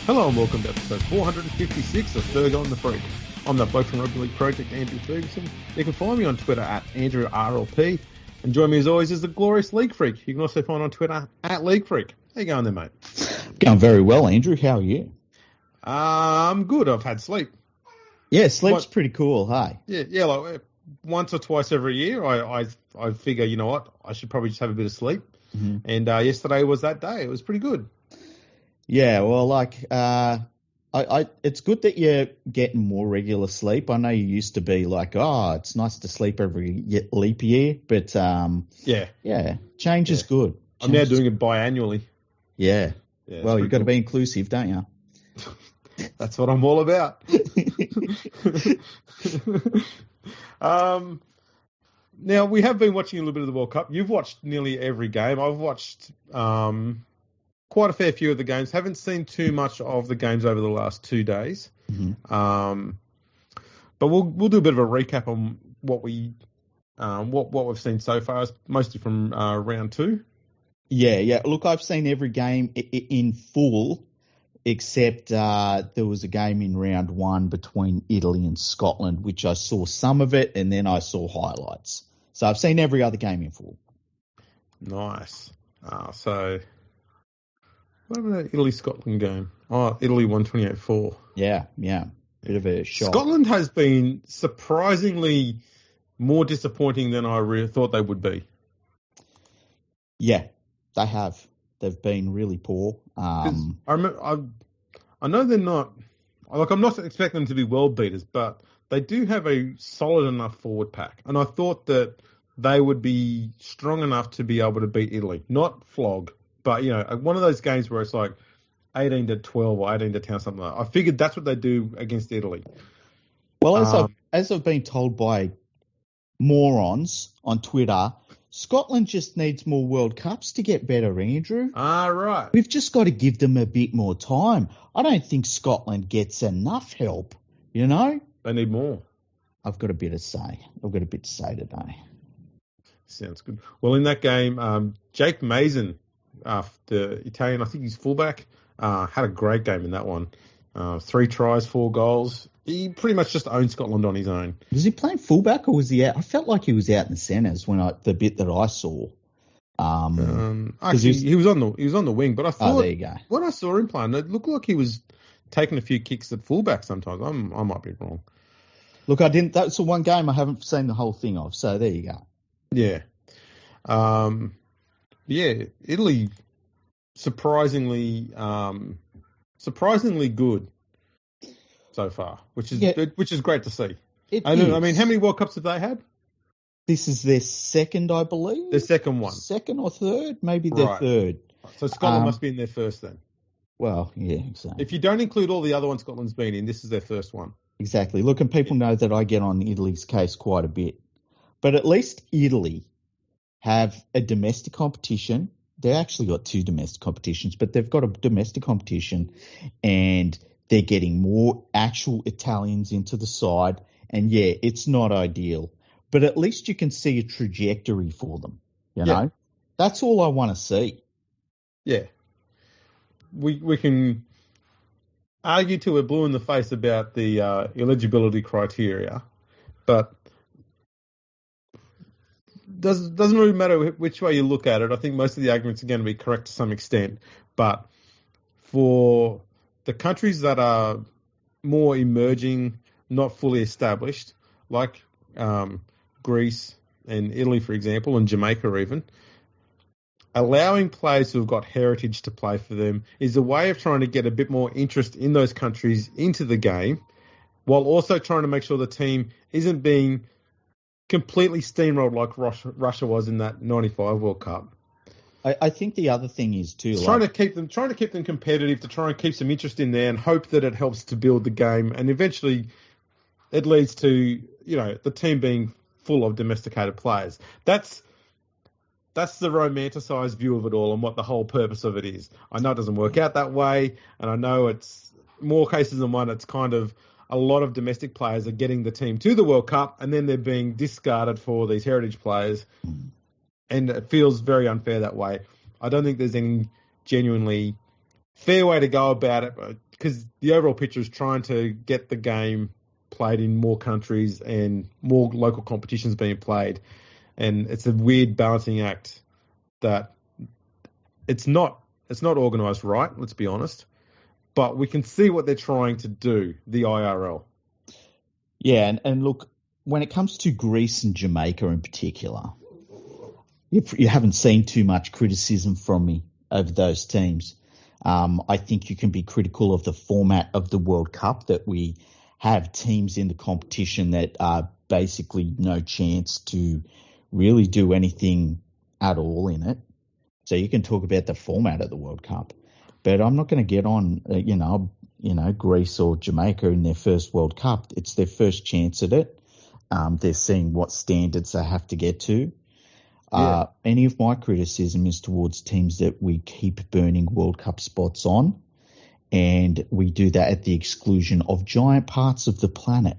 Hello and welcome to episode 456 of Fergo and the Freak. I'm the bloke from Rugby League Project, Andrew Ferguson. You can find me on Twitter at AndrewRLP. And join me as always is the glorious LeagueFreak. You can also find on Twitter at LeagueFreak. How you going there, mate? Going very well, Andrew. How are you? I'm good. I've had sleep. Yeah, sleep's pretty cool, hey? Yeah, like once or twice every year, I figure, you know what, I should probably just have a bit of sleep. Mm-hmm. And yesterday was that day. It was pretty good. Yeah, well, it's good that you're getting more regular sleep. I know you used to be like, it's nice to sleep every leap year, but change is good. I'm now doing it biannually. Yeah well, you've got to be inclusive, don't you? That's what I'm all about. Now, we have been watching a little bit of the World Cup. You've watched nearly every game. I've watched quite a fair few of the games. Haven't seen too much of the games over the last 2 days. Mm-hmm. But we'll do a bit of a recap on what we've seen so far, mostly from round 2. Yeah. Look, I've seen every game in full, except there was a game in round 1 between Italy and Scotland, which I saw some of it, and then I saw highlights. So I've seen every other game in full. Nice. So what about that Italy-Scotland game? Oh, Italy won 28-4. Yeah. Bit of a shock. Scotland has been surprisingly more disappointing than I thought they would be. Yeah, they have. They've been really poor. I know they're not. Like, I'm not expecting them to be world beaters, but they do have a solid enough forward pack, and I thought that they would be strong enough to be able to beat Italy, not flog, but one of those games where it's like 18-12 or 18-10, something like that. I figured that's what they do against Italy. Well, as I've been told by morons on Twitter, Scotland just needs more World Cups to get better, Andrew. Right. We've just got to give them a bit more time. I don't think Scotland gets enough help, They need more. I've got a bit to say. Today. Sounds good. Well, in that game, Jake Mason, the Italian, I think he's fullback, had a great game in that one. 3 tries, 4 goals. He pretty much just owned Scotland on his own. Was he playing fullback or was he out? I felt like he was out in the centres the bit that I saw. Actually, he was on the wing, but I thought there you go. When I saw him playing, it looked like he was taking a few kicks at fullback sometimes. I might be wrong. Look, I didn't. That's the one game I haven't seen the whole thing of. So there you go. Yeah. Italy surprisingly good so far, which is great to see. I mean, how many World Cups have they had? This is their second, I believe. Their second one. Second or third? Maybe their third. So Scotland must be in their first then. Well, yeah, exactly. If you don't include all the other ones Scotland's been in, this is their first one. Exactly. Look, and people know that I get on Italy's case quite a bit. But at least Italy have a domestic competition. They actually got 2 domestic competitions, but they've got a domestic competition and they're getting more actual Italians into the side. And, it's not ideal. But at least you can see a trajectory for them, you know? That's all I want to see. Yeah. We can argue till we're blue in the face about the eligibility criteria, but doesn't really matter which way you look at it. I think most of the arguments are going to be correct to some extent, but for the countries that are more emerging, not fully established, like Greece and Italy, for example, and Jamaica even, allowing players who have got heritage to play for them is a way of trying to get a bit more interest in those countries into the game, while also trying to make sure the team isn't being completely steamrolled like Russia was in that 95 World Cup. I think the other thing is too, trying to keep them competitive, to try and keep some interest in there and hope that it helps to build the game, and eventually it leads to the team being full of domesticated players. That's the romanticised view of it all and what the whole purpose of it is. I know it doesn't work out that way, and I know it's more cases than one. It's kind of a lot of domestic players are getting the team to the World Cup, and then they're being discarded for these heritage players. And it feels very unfair that way. I don't think there's any genuinely fair way to go about it. But because the overall picture is trying to get the game played in more countries and more local competitions being played. And it's a weird balancing act that it's not organised right, let's be honest. But we can see what they're trying to do, the IRL. Yeah, and look, when it comes to Greece and Jamaica in particular, you haven't seen too much criticism from me over those teams. I think you can be critical of the format of the World Cup, that we have teams in the competition that are basically no chance to really do anything at all in it. So you can talk about the format of the World Cup, but I'm not going to get on, Greece or Jamaica in their first World Cup. It's their first chance at it. They're seeing what standards they have to get to. Yeah. Any of my criticism is towards teams that we keep burning World Cup spots on, and we do that at the exclusion of giant parts of the planet.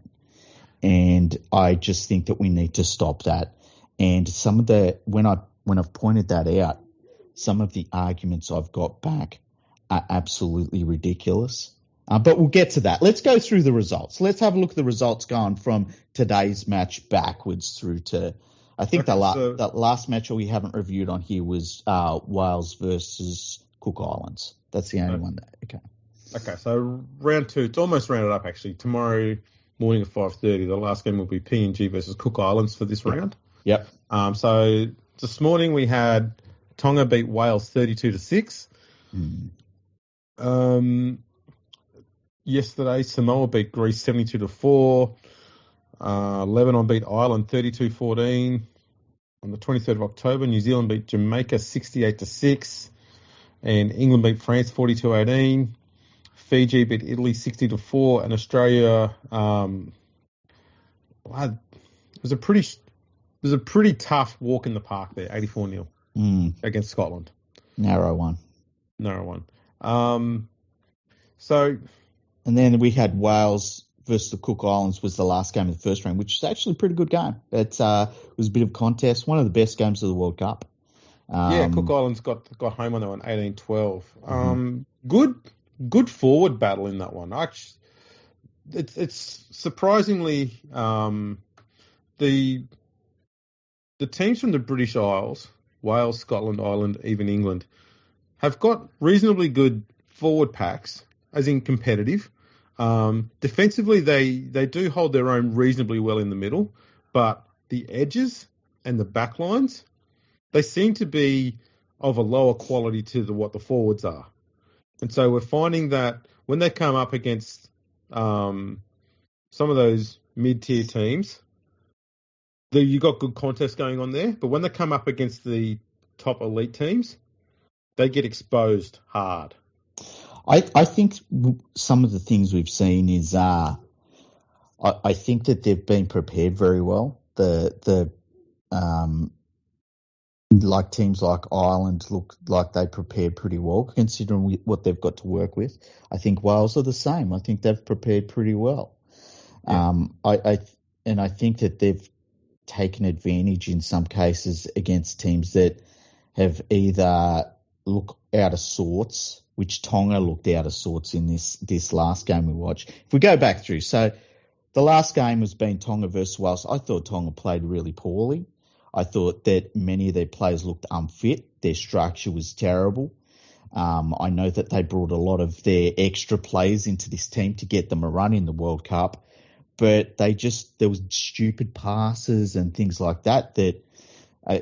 And I just think that we need to stop that. And some of when I've pointed that out, some of the arguments I've got back are absolutely ridiculous. But we'll get to that. Let's go through the results. Let's have a look at the results going from today's match backwards through to, I think the last match we haven't reviewed on here was Wales versus Cook Islands. That's the only one. Okay, so round 2, it's almost rounded up actually. Tomorrow morning at 5:30, the last game will be PNG versus Cook Islands for this round. Yep. So this morning we had Tonga beat Wales 32-6. Yesterday, Samoa beat Greece 72-4. Lebanon beat Ireland 32-14. On the 23rd of October, New Zealand beat Jamaica 68-6. And England beat France 42-18. Fiji beat Italy 60-4. And Australia, it was a pretty tough walk in the park there, 84-0 against Scotland. Narrow one. And then we had Wales versus the Cook Islands was the last game of the first round, which is actually a pretty good game. It was a bit of a contest, one of the best games of the World Cup. Cook Islands got home on that one, 18-12. Good forward battle in that one. Actually, it's surprisingly the teams from the British Isles, Wales, Scotland, Ireland, even England, have got reasonably good forward packs, as in competitive. Defensively, they do hold their own reasonably well in the middle, but the edges and the back lines, they seem to be of a lower quality to what the forwards are. And so we're finding that when they come up against some of those mid-tier teams, you got good contests going on there, but when they come up against the top elite teams, they get exposed hard. I think some of the things we've seen is I think that they've been prepared very well. Like teams like Ireland look like they prepared pretty well considering what they've got to work with. I think Wales are the same. I think they've prepared pretty well. Yeah. I think that they've taken advantage in some cases against teams that have either look out of sorts, which Tonga looked out of sorts in this last game we watched. If we go back through, so the last game has been Tonga versus Wales. I thought Tonga played really poorly. I thought that many of their players looked unfit. Their structure was terrible. I know that they brought a lot of their extra players into this team to get them a run in the World Cup, but there was stupid passes and things like that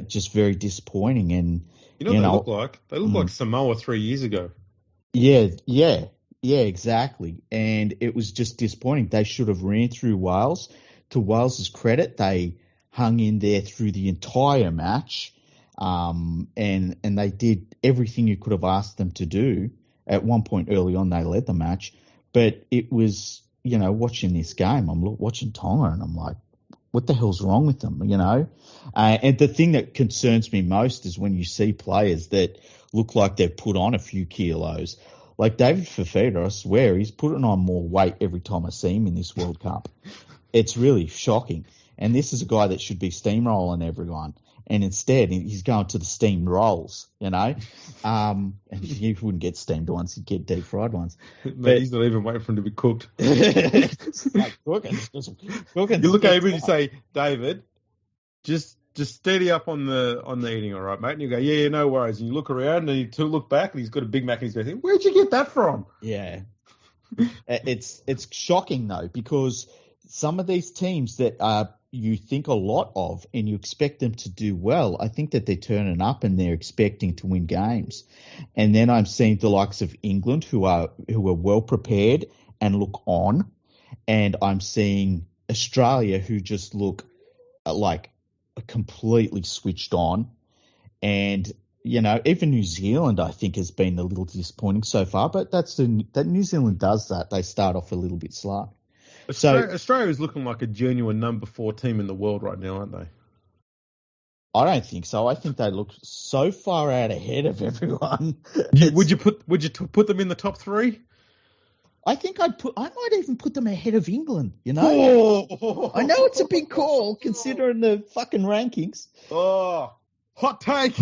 just very disappointing. And they look like like Samoa 3 years ago. Yeah, exactly. And it was just disappointing. They should have ran through Wales. To Wales's credit, they hung in there through the entire match, and they did everything you could have asked them to do. At one point early on, they led the match, but it was, watching this game, I'm watching Tonga and I'm like, what the hell's wrong with them, And the thing that concerns me most is when you see players that look like they've put on a few kilos. Like David Fafita, I swear, he's putting on more weight every time I see him in this World Cup. It's really shocking. And this is a guy that should be steamrolling everyone. And instead, he's going to the steamed rolls, And you wouldn't get steamed ones, you'd get deep fried ones. But he's not even waiting for him to be cooked. It's like cooking. You look over and you say, David, just steady up on the eating, all right, mate? And you go, yeah, no worries. And you look around and you look back and he's got a Big Mac in his mouth. Where'd you get that from? Yeah. It's shocking, though, because some of these teams that you think a lot of and you expect them to do well, I think that they're turning up and they're expecting to win games. And then I'm seeing the likes of England who are well prepared and look on. And I'm seeing Australia who just look like completely switched on. And, even New Zealand, I think, has been a little disappointing so far. But that New Zealand does that. They start off a little bit slow. Australia is looking like a genuine number 4 team in the world right now, aren't they? I don't think so. I think they look so far out ahead of everyone. Would you put them in the top 3? I think I might even put them ahead of England, Oh. I know it's a big call considering the fucking rankings. Oh, hot take.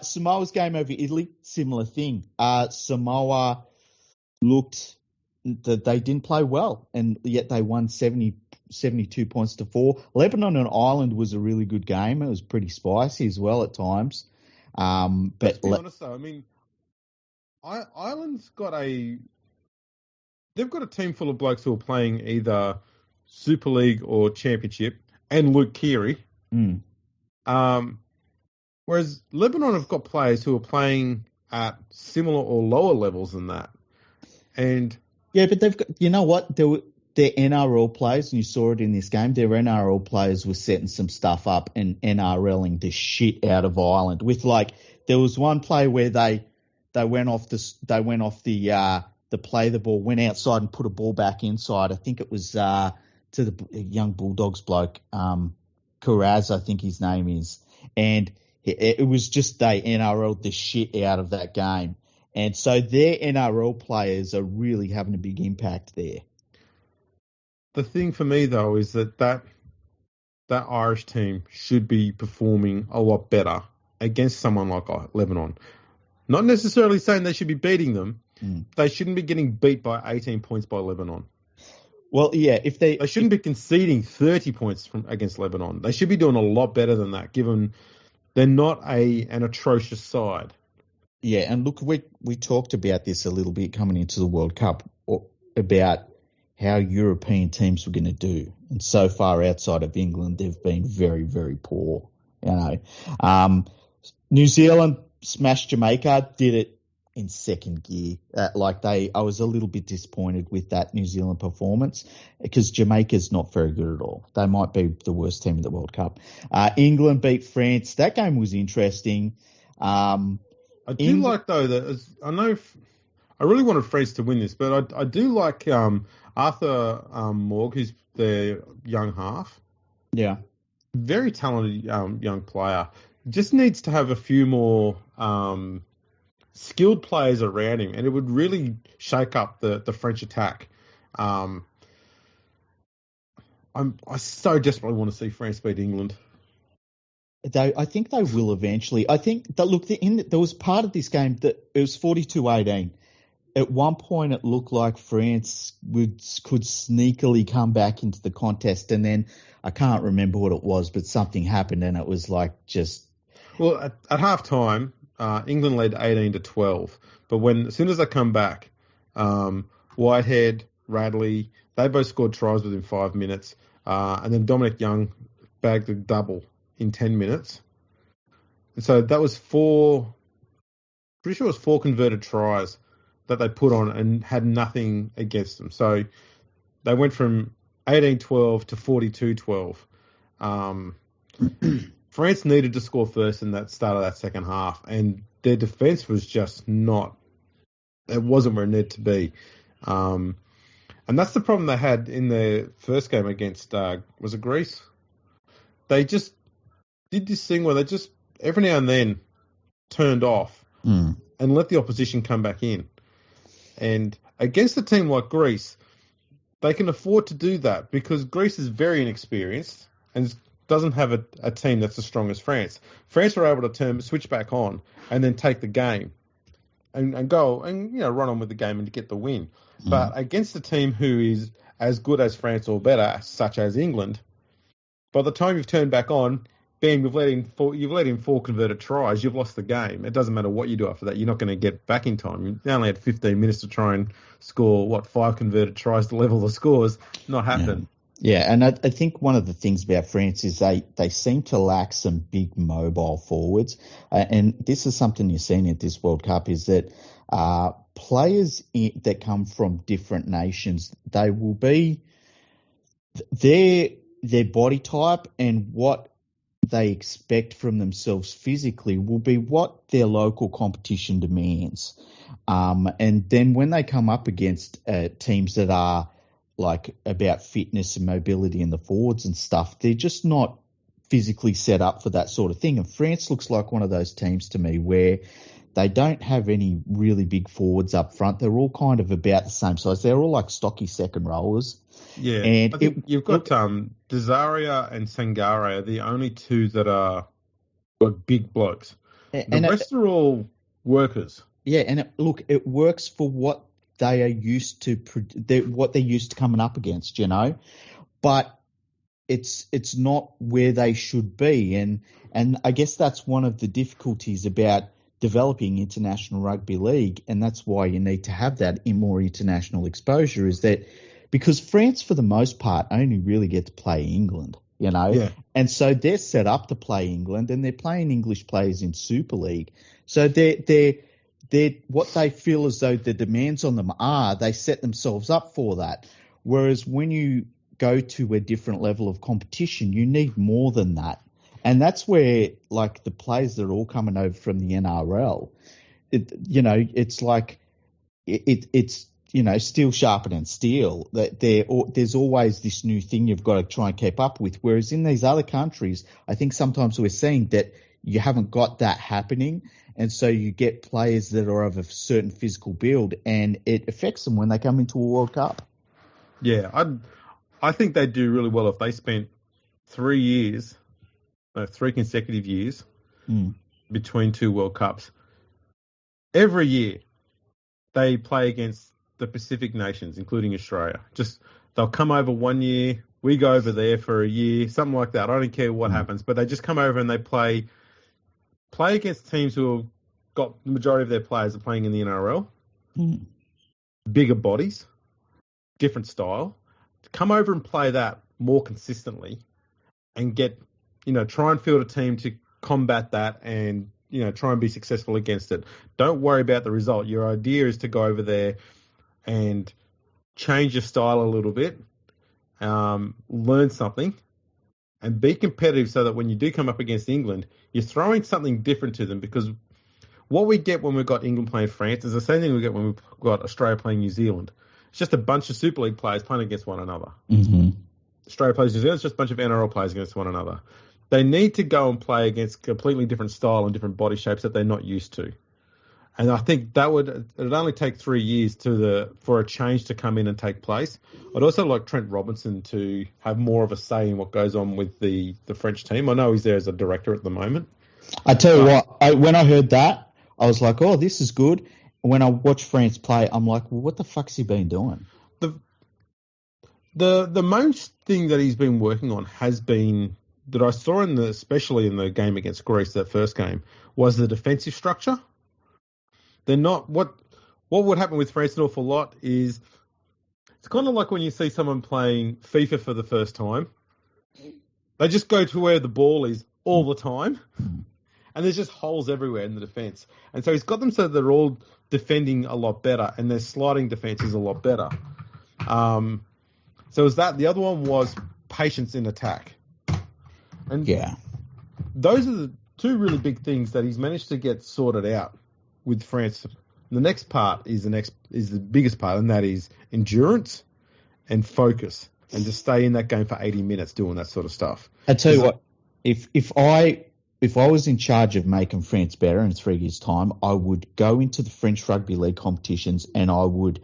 Samoa's game over Italy, similar thing. Samoa looked that they didn't play well, and yet they won 72 points to 4. Lebanon and Ireland was a really good game. It was pretty spicy as well at times. But let's be honest, though. I mean, Ireland's they've got a team full of blokes who are playing either Super League or Championship, and Luke Keary. Whereas Lebanon have got players who are playing at similar or lower levels than that, and yeah, but they've got, you know what? They're NRL players, and you saw it in this game. Their NRL players were setting some stuff up and NRLing the shit out of Ireland. With there was one play where they went off the play the ball, went outside and put a ball back inside. I think it was to the young Bulldogs bloke, Karaz, I think his name is, and it was just they NRL'd the shit out of that game. And so their NRL players are really having a big impact there. The thing for me, though, is that Irish team should be performing a lot better against someone like Lebanon. Not necessarily saying they should be beating them. They shouldn't be getting beat by 18 points by Lebanon. Well, yeah, they shouldn't be conceding 30 points against Lebanon. They should be doing a lot better than that, given they're not an atrocious side. Yeah, and look, we talked about this a little bit coming into the World Cup, about how European teams were going to do. And so far outside of England, they've been very, very poor. New Zealand smashed Jamaica, did it in second gear. I was a little bit disappointed with that New Zealand performance because Jamaica's not very good at all. They might be the worst team in the World Cup. England beat France. That game was interesting. I do like, though, that I really wanted France to win this, but I do like Arthur Morg, who's their young half. Yeah. Very talented young player. Just needs to have a few more skilled players around him, and it would really shake up the French attack. I so desperately want to see France beat England. I think they will eventually. I think that there was part of this game that it was 42-18. At one point, it looked like France could sneakily come back into the contest, and then I can't remember what it was, but something happened, and it was just. Well, at half time, England led 18-12, but as soon as they come back, Whitehead, Radley, they both scored tries within 5 minutes, and then Dominic Young bagged a double in 10 minutes. And so that was pretty sure it was 4 converted tries that they put on and had nothing against them. So they went from 18-12 to 42-12. France needed to score first in that start of that second half, and their defence was just it wasn't where it needed to be. And that's the problem they had in their first game against, was it Greece? They just did this thing where they just, every now and then, turned off and let the opposition come back in. And against a team like Greece, they can afford to do that because Greece is very inexperienced and doesn't have a team that's as strong as France. France were able to switch back on and then take the game and go and run on with the game and to get the win. But against a team who is as good as France or better, such as England, by the time you've turned back on, bam, you've let in four converted tries, you've lost the game. It doesn't matter what you do after that. You're not going to get back in time. You only had 15 minutes to try and score, 5 converted tries to level the scores. Not happening. Yeah, and I think one of the things about France is they seem to lack some big mobile forwards. And this is something you're seeing at this World Cup is that players that come from different nations, they will be their body type and what they expect from themselves physically will be what their local competition demands. And then when they come up against teams that are like about fitness and mobility in the forwards and stuff, they're just not physically set up for that sort of thing. And France looks like one of those teams to me where they don't have any really big forwards up front. They're all kind of about the same size. They're all like stocky second rollers. Yeah, and I think you've got Desaria and Sangare are the only two that are big blokes. The rest are all workers. Yeah, and it works for what they are used to, what they're used to coming up against, but it's not where they should be, and I guess that's one of the difficulties about developing international rugby league, and that's why you need to have that more international exposure. Is that because France, for the most part, only really get to play England, and so they're set up to play England, and they're playing English players in Super League, so they're what they feel as though the demands on them are, they set themselves up for that. Whereas when you go to a different level of competition, you need more than that. And that's where, like, the players that are all coming over from the NRL, it's like it's steel sharpening steel. That there's always this new thing you've got to try and keep up with. Whereas in these other countries, I think sometimes we're seeing that you haven't got that happening. And so you get players that are of a certain physical build, and it affects them when they come into a World Cup. Yeah, I think they'd do really well if they spent 3 consecutive years between two World Cups. Every year they play against the Pacific nations, including Australia. Just they'll come over 1 year, we go over there for a year, something like that. I don't care what happens, but they just come over and they play against teams who have got the majority of their players are playing in the NRL. Bigger bodies, different style. Come over and play that more consistently and get, try and field a team to combat that and, try and be successful against it. Don't worry about the result. Your idea is to go over there and change your style a little bit, learn something, and be competitive so that when you do come up against England, you're throwing something different to them, because what we get when we've got England playing France is the same thing we get when we've got Australia playing New Zealand. It's just a bunch of Super League players playing against one another. Australia plays New Zealand, it's just a bunch of NRL players against one another. They need to go and play against completely different style and different body shapes that they're not used to. And I think it would only take 3 years for a change to come in and take place. I'd also like Trent Robinson to have more of a say in what goes on with the French team. I know he's there as a director at the moment. I tell you what, when I heard that, I was like, oh, this is good. When I watch France play, I'm like, well, what the fuck's he been doing? The most thing that he's been working on has been, that I saw especially in the game against Greece, that first game, was the defensive structure. They're not what would happen with France an awful lot is it's kind of like when you see someone playing FIFA for the first time. They just go to where the ball is all the time, and there's just holes everywhere in the defence. And so he's got them so they're all defending a lot better, and their sliding defence is a lot better. So is that. The other one was patience in attack. And those are the two really big things that he's managed to get sorted out with France. The next part is the biggest part, and that is endurance and focus, and to stay in that game for 80 minutes doing that sort of stuff. I tell you what, if I was in charge of making France better in 3 years' time, I would go into the French Rugby League competitions and I would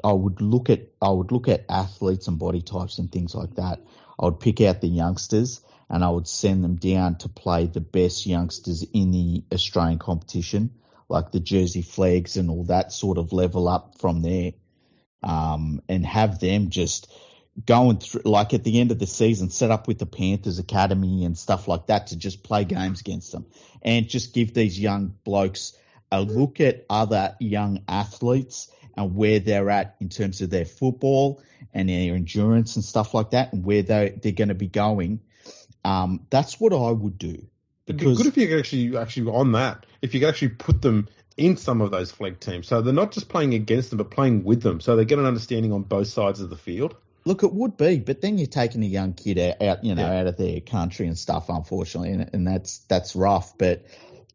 would look at athletes and body types and things like that. I would pick out the youngsters and I would send them down to play the best youngsters in the Australian competition, like the Jersey Flags and all that sort of level up from there, and have them just going through, like at the end of the season, set up with the Panthers Academy and stuff like that to just play games against them and just give these young blokes a look at other young athletes and where they're at in terms of their football and their endurance and stuff like that and where they're going to be going. That's what I would do. It'd be good if you could actually on that, if you could actually put them in some of those flag teams. So they're not just playing against them, but playing with them. So they get an understanding on both sides of the field. Look, it would be, but then you're taking a young kid out of their country and stuff, unfortunately, and that's rough. But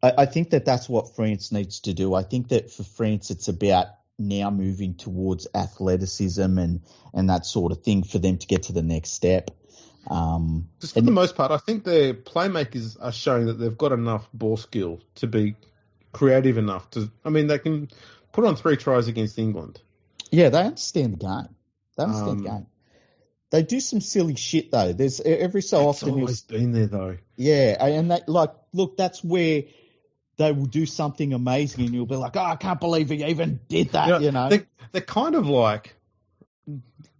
I think that's what France needs to do. I think that for France, it's about now moving towards athleticism and that sort of thing for them to get to the next step. Just for the most part, I think their playmakers are showing that they've got enough ball skill to be creative enough to. I mean, they can put on 3 tries against England. Yeah, they understand the game. They do some silly shit though. There's every so often. It's always been there though. Yeah, and look, that's where they will do something amazing, and you'll be like, "Oh, I can't believe he even did that." They're kind of like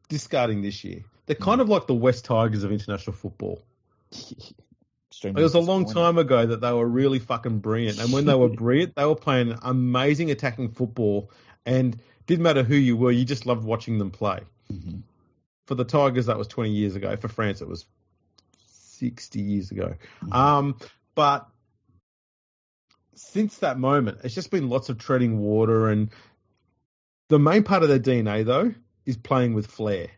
discarding this year. They're kind of like the West Tigers of international football. It was a long time ago that they were really fucking brilliant, and when they were brilliant, they were playing amazing attacking football, and didn't matter who you were, you just loved watching them play. Mm-hmm. For the Tigers, that was 20 years ago. For France, it was 60 years ago. Mm-hmm. But since that moment, it's just been lots of treading water, and the main part of their DNA, though, is playing with flair.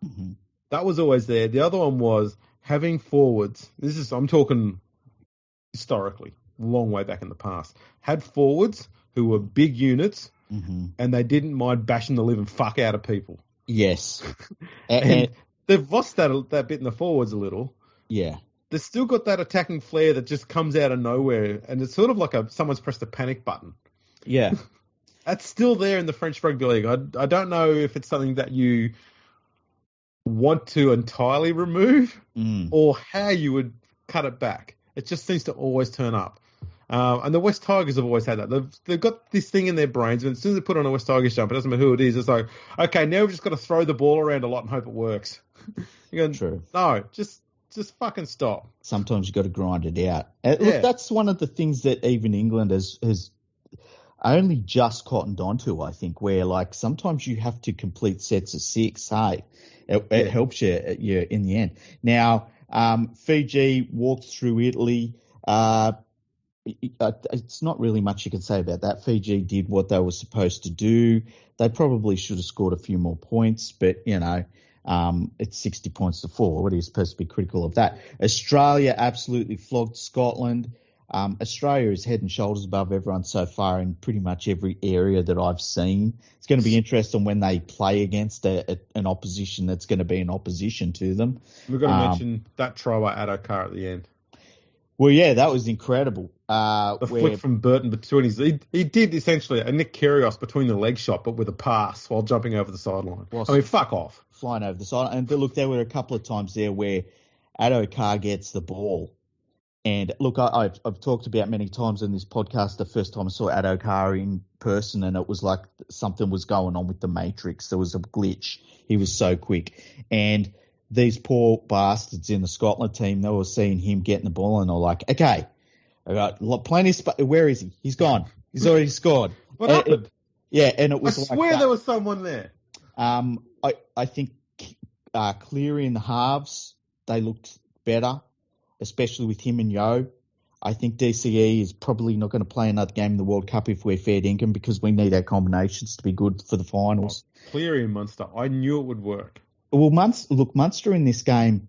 Mm-hmm. That was always there. The other one was having forwards. I'm talking historically, long way back in the past. Had forwards who were big units, mm-hmm. and they didn't mind bashing the living fuck out of people. Yes. and they've lost that bit in the forwards a little. Yeah. They've still got that attacking flair that just comes out of nowhere, and it's sort of like someone's pressed a panic button. Yeah. That's still there in the French Rugby League. I don't know if it's something that you want to entirely remove or how you would cut it back. It just seems to always turn up. And the West Tigers have always had that. They've got this thing in their brains, and as soon as they put on a West Tigers jump, it doesn't matter who it is, it's like, okay, now we've just got to throw the ball around a lot and hope it works. You're going, true. No, just fucking stop. Sometimes you've got to grind it out. Look, that's one of the things that even England has only just cottoned onto, I think, where like sometimes you have to complete sets of 6. Hey, it helps you in the end. Now, Fiji walked through Italy. It's not really much you can say about that. Fiji did what they were supposed to do. They probably should have scored a few more points, but, it's 60 points to 4. What are you supposed to be critical of that? Australia absolutely flogged Scotland. Australia is head and shoulders above everyone so far in pretty much every area that I've seen. It's going to be interesting when they play against an opposition that's going to be an opposition to them. We've got to mention that try by Adokar at the end. Well, yeah, that was incredible. Flick from Burton between he did essentially a Nick Kyrgios between the leg shot, but with a pass while jumping over the sideline. Fuck off. Flying over the side. And look, there were a couple of times there where Adokar gets the ball. And look, I've talked about many times in this podcast the first time I saw Adokar in person, and it was like something was going on with the Matrix. There was a glitch. He was so quick. And these poor bastards in the Scotland team, they were seeing him getting the ball, and they're like, okay, I got plenty of space. Where is he? He's gone. He's already scored. What happened? And it was I swear there was someone there. I think Cleary in the halves, they looked better, especially with him and Yo. I think DCE is probably not going to play another game in the World Cup if we're fair dinkum, because we need our combinations to be good for the finals. Cleary and Munster, I knew it would work. Well, Munster in this game,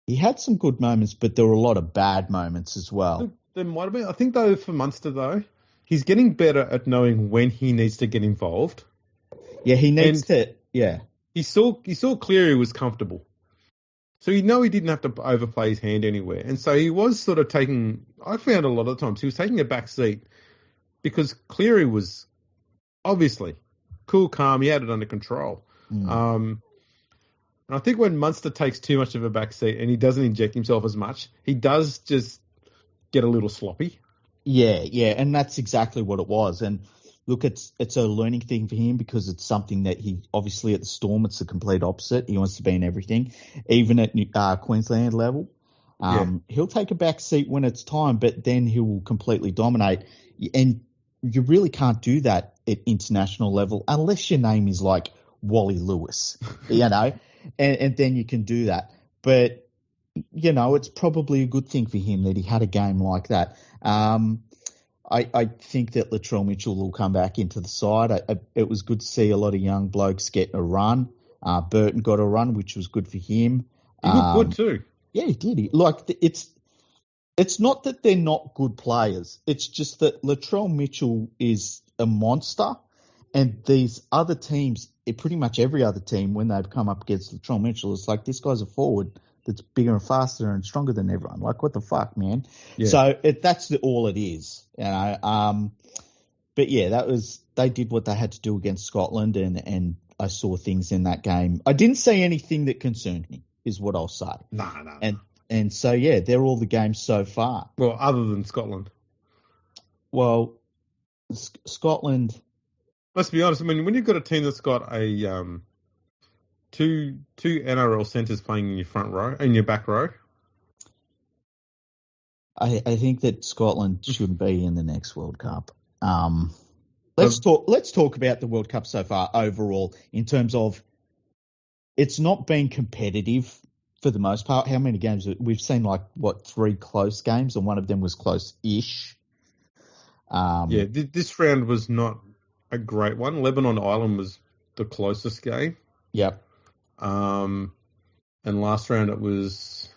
he had some good moments, but there were a lot of bad moments as well. There might have been. I think, though, for Munster, though, he's getting better at knowing when he needs to get involved. Yeah, he needs to, yeah. He saw Cleary was comfortable. So he didn't have to overplay his hand anywhere. And so he was sort of taking, I found a lot of times, he was taking a back seat because Cleary was obviously cool, calm. He had it under control. And I think when Munster takes too much of a backseat and he doesn't inject himself as much, he does just get a little sloppy. Yeah, and that's exactly what it was. And look, it's a learning thing for him because it's something that he obviously at the Storm it's the complete opposite. He wants to be in everything, even at Queensland level. He'll take a back seat when it's time, but then he will completely dominate. And you really can't do that at international level unless your name is like Wally Lewis, and then you can do that. But it's probably a good thing for him that he had a game like that. I think that Latrell Mitchell will come back into the side. It was good to see a lot of young blokes getting a run. Burton got a run, which was good for him. He looked good too. Yeah, he did. It's not that they're not good players. It's just that Latrell Mitchell is a monster, and these other teams, pretty much every other team, when they've come up against Latrell Mitchell, it's like this guy's a forward that's bigger and faster and stronger than everyone. Like, what the fuck, man? Yeah. So that's all it is, But yeah, they did what they had to do against Scotland, and I saw things in that game. I didn't see anything that concerned me, is what I'll say. No. And so yeah, they're all the games so far. Well, other than Scotland. Well, Scotland. Let's be honest. I mean, when you've got a team that's got a two NRL centres playing in your front row, in your back row, I think that Scotland shouldn't be in the next World Cup. Let's talk about the World Cup so far overall in terms of it's not been competitive for the most part. How many games we've seen? Like 3 close games, and one of them was close-ish. This round was not a great one. Lebanon Island was the closest game. Yep. And last round it was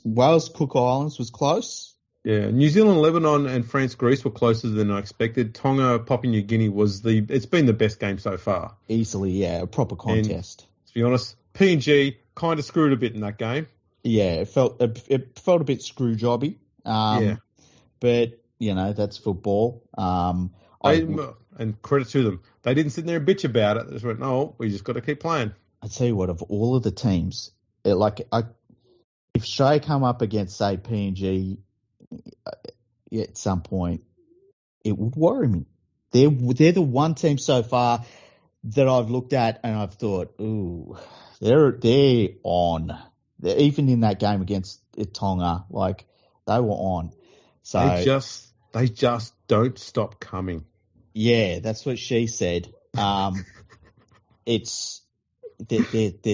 Wales Cook Islands was close. Yeah, New Zealand, Lebanon, and France, Greece were closer than I expected. Tonga, Papua New Guinea it's been the best game so far. Easily, yeah, a proper contest. And, to be honest, PNG kind of screwed a bit in that game. Yeah, it felt a bit screw jobby. But that's football. And credit to them, they didn't sit there and bitch about it. They just went, "No, we just got to keep playing." I tell you what, of all of the teams, if Australia come up against say PNG. At some point, it would worry me. They're the one team so far that I've looked at and I've thought, ooh, they're on. Even in that game against Tonga, like they were on. So they just don't stop coming. Yeah, that's what she said. They're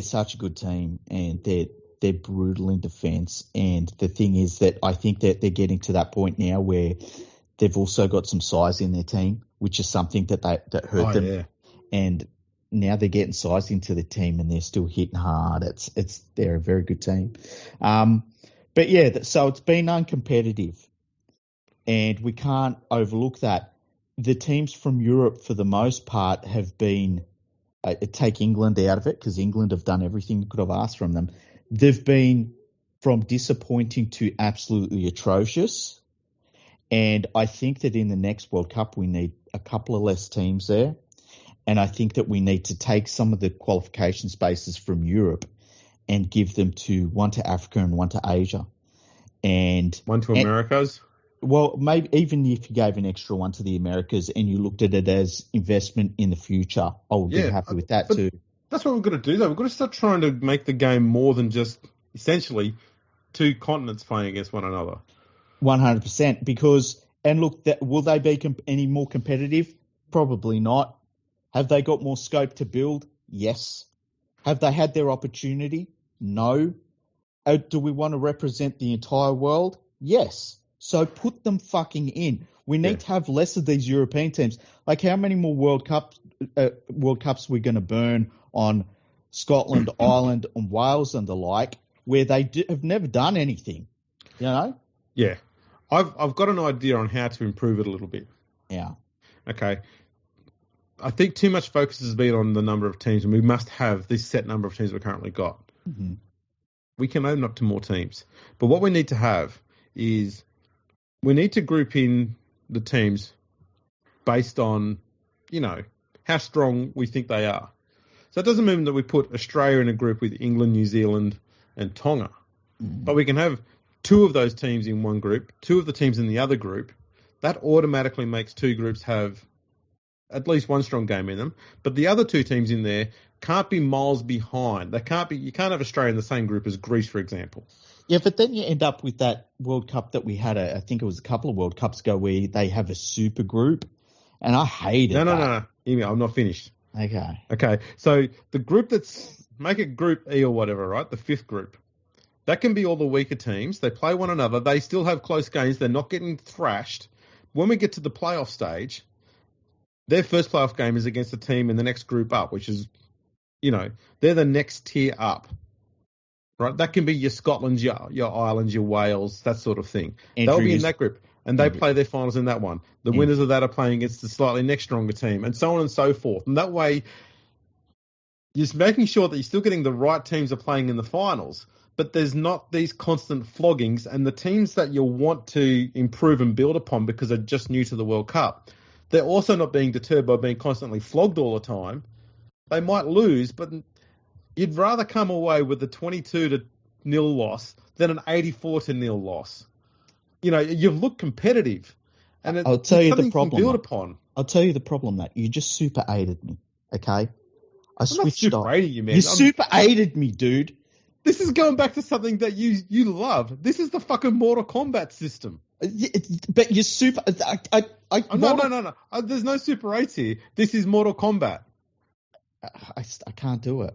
such a good team, and they're brutal in defence. And the thing is that I think that they're getting to that point now where they've also got some size in their team, which is something that hurt them. Yeah. And now they're getting size into the team, and they're still hitting hard. They're a very good team. But yeah, so it's been uncompetitive, and we can't overlook that. The teams from Europe, for the most part, have been take England out of it because England have done everything you could have asked from them. They've been from disappointing to absolutely atrocious. And I think that in the next World Cup, we need a couple of less teams there. And I think that we need to take some of the qualification spaces from Europe and give them to one to Africa and one to Asia. And one to Americas? Well, maybe even if you gave an extra one to the Americas and you looked at it as investment in the future, I would be happy with that too. That's what we've got to do, though. We've got to start trying to make the game more than just essentially 2 continents playing against one another. 100%. Because, and look, will they be any more competitive? Probably not. Have they got more scope to build? Yes. Have they had their opportunity? No. Do we want to represent the entire world? Yes. So put them fucking in. We need to have less of these European teams. Like, how many more World Cups we're going to burn on Scotland, Ireland, and Wales and the like, where they have never done anything, Yeah. I've got an idea on how to improve it a little bit. Yeah. Okay. I think too much focus has been on the number of teams, and we must have this set number of teams we've currently got. Mm-hmm. We can open up to more teams. But what we need to have is we need to group in the teams based on, how strong we think they are. So it doesn't mean that we put Australia in a group with England, New Zealand, and Tonga. But we can have 2 of those teams in one group, 2 of the teams in the other group. That automatically makes 2 groups have at least one strong game in them. But the other 2 teams in there can't be miles behind. You can't have Australia in the same group as Greece, for example. Yeah, but then you end up with that World Cup that we had, I think it was a couple of World Cups ago, where they have a super group. And I hated that. No. I'm not finished. Okay. So the group make it Group E or whatever, right? The 5th group. That can be all the weaker teams. They play one another. They still have close games. They're not getting thrashed. When we get to the playoff stage, their first playoff game is against a team in the next group up, which is, they're the next tier up. Right? That can be your Scotland, your Ireland, your Wales, that sort of thing. They'll be in that group. And they play their finals in that one. The winners of that are playing against the slightly next stronger team, and so on and so forth. And that way, you're just making sure that you're still getting the right teams are playing in the finals, but there's not these constant floggings. And the teams that you'll want to improve and build upon because they're just new to the World Cup, they're also not being deterred by being constantly flogged all the time. They might lose, but you'd rather come away with a 22-0 loss than an 84-0 loss. You've looked competitive, and I'll tell you the problem. Build upon. I'll tell you the problem, that you just super aided me. Okay, I switched not off. super aiding you, man. You super aided me, dude. This is going back to something that you love. This is the fucking Mortal Kombat system. But you super. No. There's no Super 8s here. This is Mortal Kombat. I can't do it.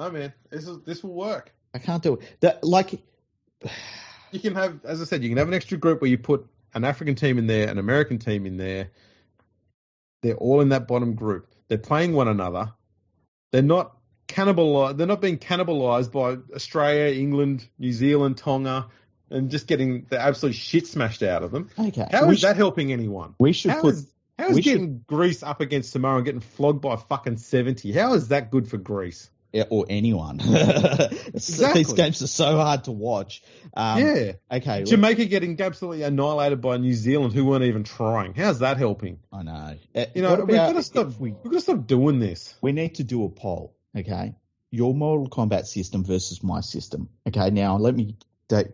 No, man. This will work. I can't do it. You can have, as I said, an extra group where you put an African team in there, an American team in there. They're all in that bottom group. They're playing one another. They're not cannibalized. They're not being cannibalized by Australia, England, New Zealand, Tonga, and just getting the absolute shit smashed out of them. Okay. How is that helping anyone? We should How is getting Greece up against Samoa and getting flogged by fucking 70? How is that good for Greece? Yeah, or anyone. Exactly. These games are so hard to watch. Yeah. Okay. Jamaica getting absolutely annihilated by New Zealand, who weren't even trying. How's that helping? I know. We've got to stop doing this. We need to do a poll. Okay. Your Mortal Kombat system versus my system. Okay. Now let me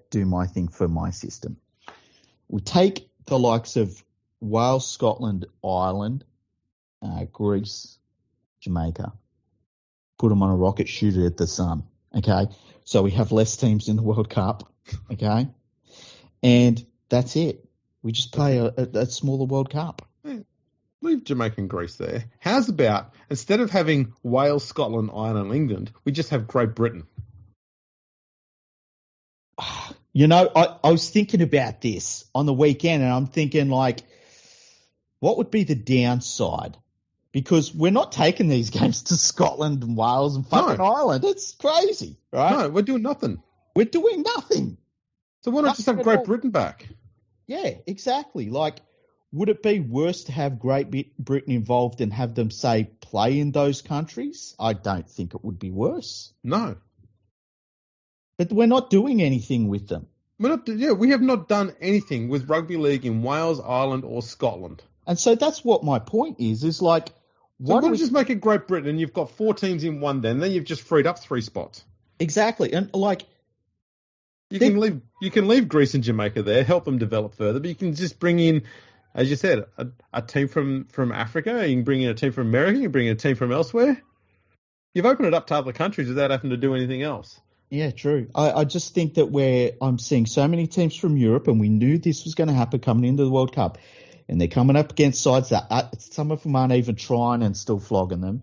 do my thing for my system. We take the likes of Wales, Scotland, Ireland, Greece, Jamaica. Put them on a rocket, shoot it at the sun, okay? So we have less teams in the World Cup, okay? And that's it. We just play a smaller World Cup. Leave Jamaica and Greece there. How's about, instead of having Wales, Scotland, Ireland, England, we just have Great Britain? I was thinking about this on the weekend, and I'm thinking, what would be the downside? Because we're not taking these games to Scotland and Wales and fucking Ireland. It's crazy, right? No, we're doing nothing. So why not just have Great Britain back? Yeah, exactly. Would it be worse to have Great Britain involved and have them, say, play in those countries? I don't think it would be worse. No. But we're not doing anything with them. We have not done anything with rugby league in Wales, Ireland, or Scotland. And so that's what my point is why don't you just make it Great Britain and you've got 4 teams in one then you've just freed up 3 spots. Exactly. And you can leave Greece and Jamaica there, help them develop further, but you can just bring in, as you said, a team from Africa, you can bring in a team from America, you can bring in a team from elsewhere. You've opened it up to other countries without having to do anything else. Yeah, true. I just think that I'm seeing so many teams from Europe, and we knew this was going to happen coming into the World Cup. And they're coming up against sides that some of them aren't even trying and still flogging them.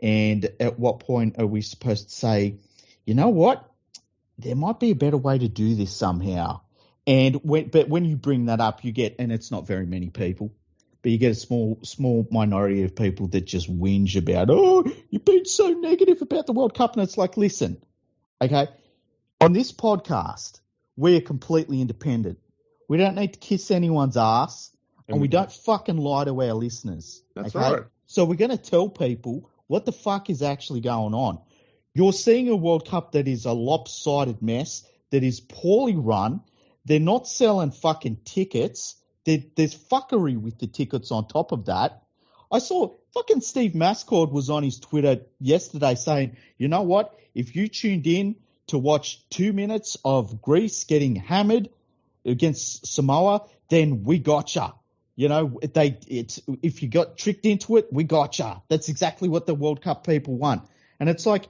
And at what point are we supposed to say, you know what? There might be a better way to do this somehow. But when you bring that up, you get, and it's not very many people, but you get a small minority of people that just whinge about, you've been so negative about the World Cup. And it's like, listen, okay, on this podcast, we're completely independent. We don't need to kiss anyone's ass. And we don't fucking lie to our listeners. That's okay? right. So we're going to tell people what the fuck is actually going on. You're seeing a World Cup that is a lopsided mess, that is poorly run. They're not selling fucking tickets there's fuckery with the tickets on top of that. I saw fucking Steve Mascord was on his Twitter yesterday saying, you know what? If you tuned in to watch 2 minutes of Greece getting hammered against Samoa, then we gotcha. You know, if you got tricked into it, we gotcha. That's exactly what the World Cup people want. And it's like,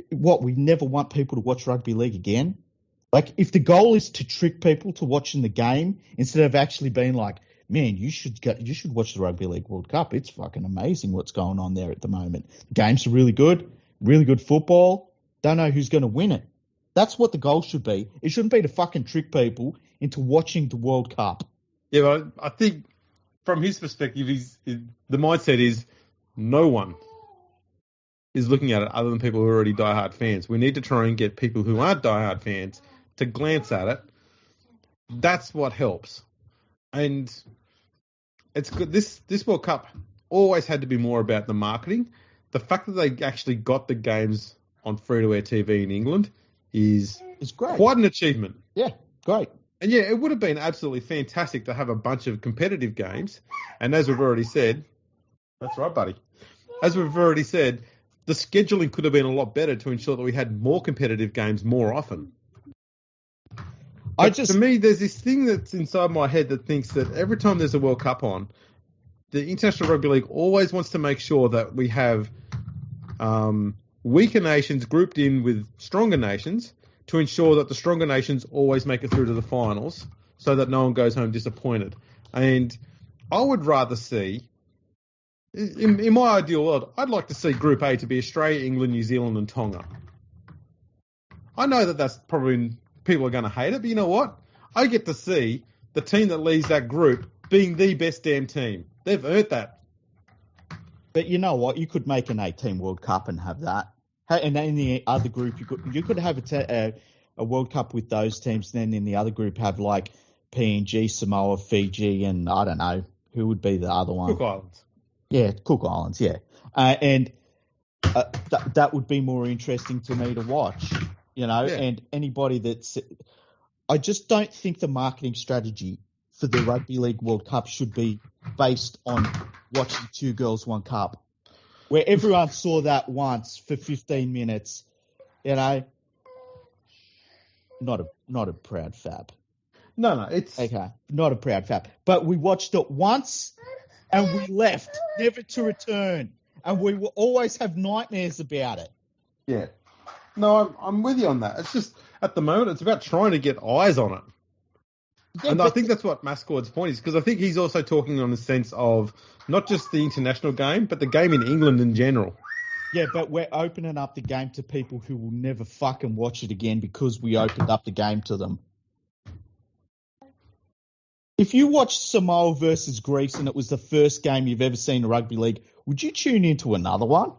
what, we never want people to watch rugby league again? Like, if the goal is to trick people to watching the game instead of actually being like, man, you should watch the Rugby League World Cup. It's fucking amazing what's going on there at the moment. The games are really good football. Don't know who's going to win it. That's what the goal should be. It shouldn't be to fucking trick people into watching the World Cup. Yeah, but I think from his perspective, the mindset is no one is looking at it other than people who are already diehard fans. We need to try and get people who aren't diehard fans to glance at it. That's what helps. And it's good. This World Cup always had to be more about the marketing. The fact that they actually got the games on free-to-air TV in England is great. Quite an achievement. Yeah, great. And yeah, it would have been absolutely fantastic to have a bunch of competitive games. And as we've already said, that's right, buddy. As we've already said, the scheduling could have been a lot better to ensure that we had more competitive games more often. To me, there's this thing that's inside my head that thinks that every time there's a World Cup on, the International Rugby League always wants to make sure that we have weaker nations grouped in with stronger nations to ensure that the stronger nations always make it through to the finals so that no one goes home disappointed. And I would rather see, in my ideal world, I'd like to see Group A to be Australia, England, New Zealand and Tonga. I know that that's probably... people are going to hate it, but you know what? I get to see the team that leads that group being the best damn team. They've earned that. But you know what? You could make an 8-team World Cup and have that. And then in the other group, you could have a World Cup with those teams. And then in the other group, have like PNG, Samoa, Fiji, and I don't know who would be the other one. Cook Islands. Yeah, Cook Islands. Yeah, and that would be more interesting to me to watch. You know, yeah. And anybody I just don't think the marketing strategy for the Rugby League World Cup should be based on watching Two Girls, One Cup, where everyone saw that once for 15 minutes. You know, not a proud fab. No, it's okay. Not a proud fab, but we watched it once and we left, never to return, and we will always have nightmares about it. Yeah. No, I'm with you on that. It's just, at the moment, it's about trying to get eyes on it. Yeah, and I think that's what Mascord's point is, because I think he's also talking on the sense of not just the international game, but the game in England in general. Yeah, but we're opening up the game to people who will never fucking watch it again because we opened up the game to them. If you watched Samoa versus Greece and it was the first game you've ever seen in rugby league, would you tune into another one?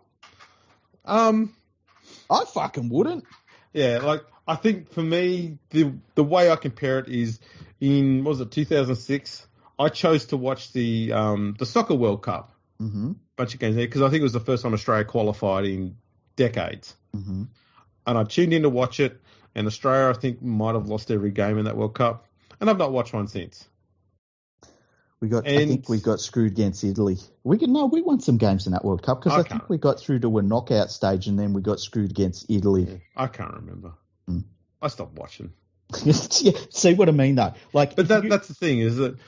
I fucking wouldn't. Yeah, like, I think for me, the way I compare it is in, 2006, I chose to watch the Soccer World Cup. Mm-hmm. Bunch of games there, because I think it was the first time Australia qualified in decades. Mm-hmm. And I tuned in to watch it, and Australia, I think, might have lost every game in that World Cup. And I've not watched one since. I think we got screwed against Italy. We won some games in that World Cup because I think we got through to a knockout stage and then we got screwed against Italy. Yeah, I can't remember. Mm. I stopped watching. Yeah, see what I mean though? Like, but that's the thing is that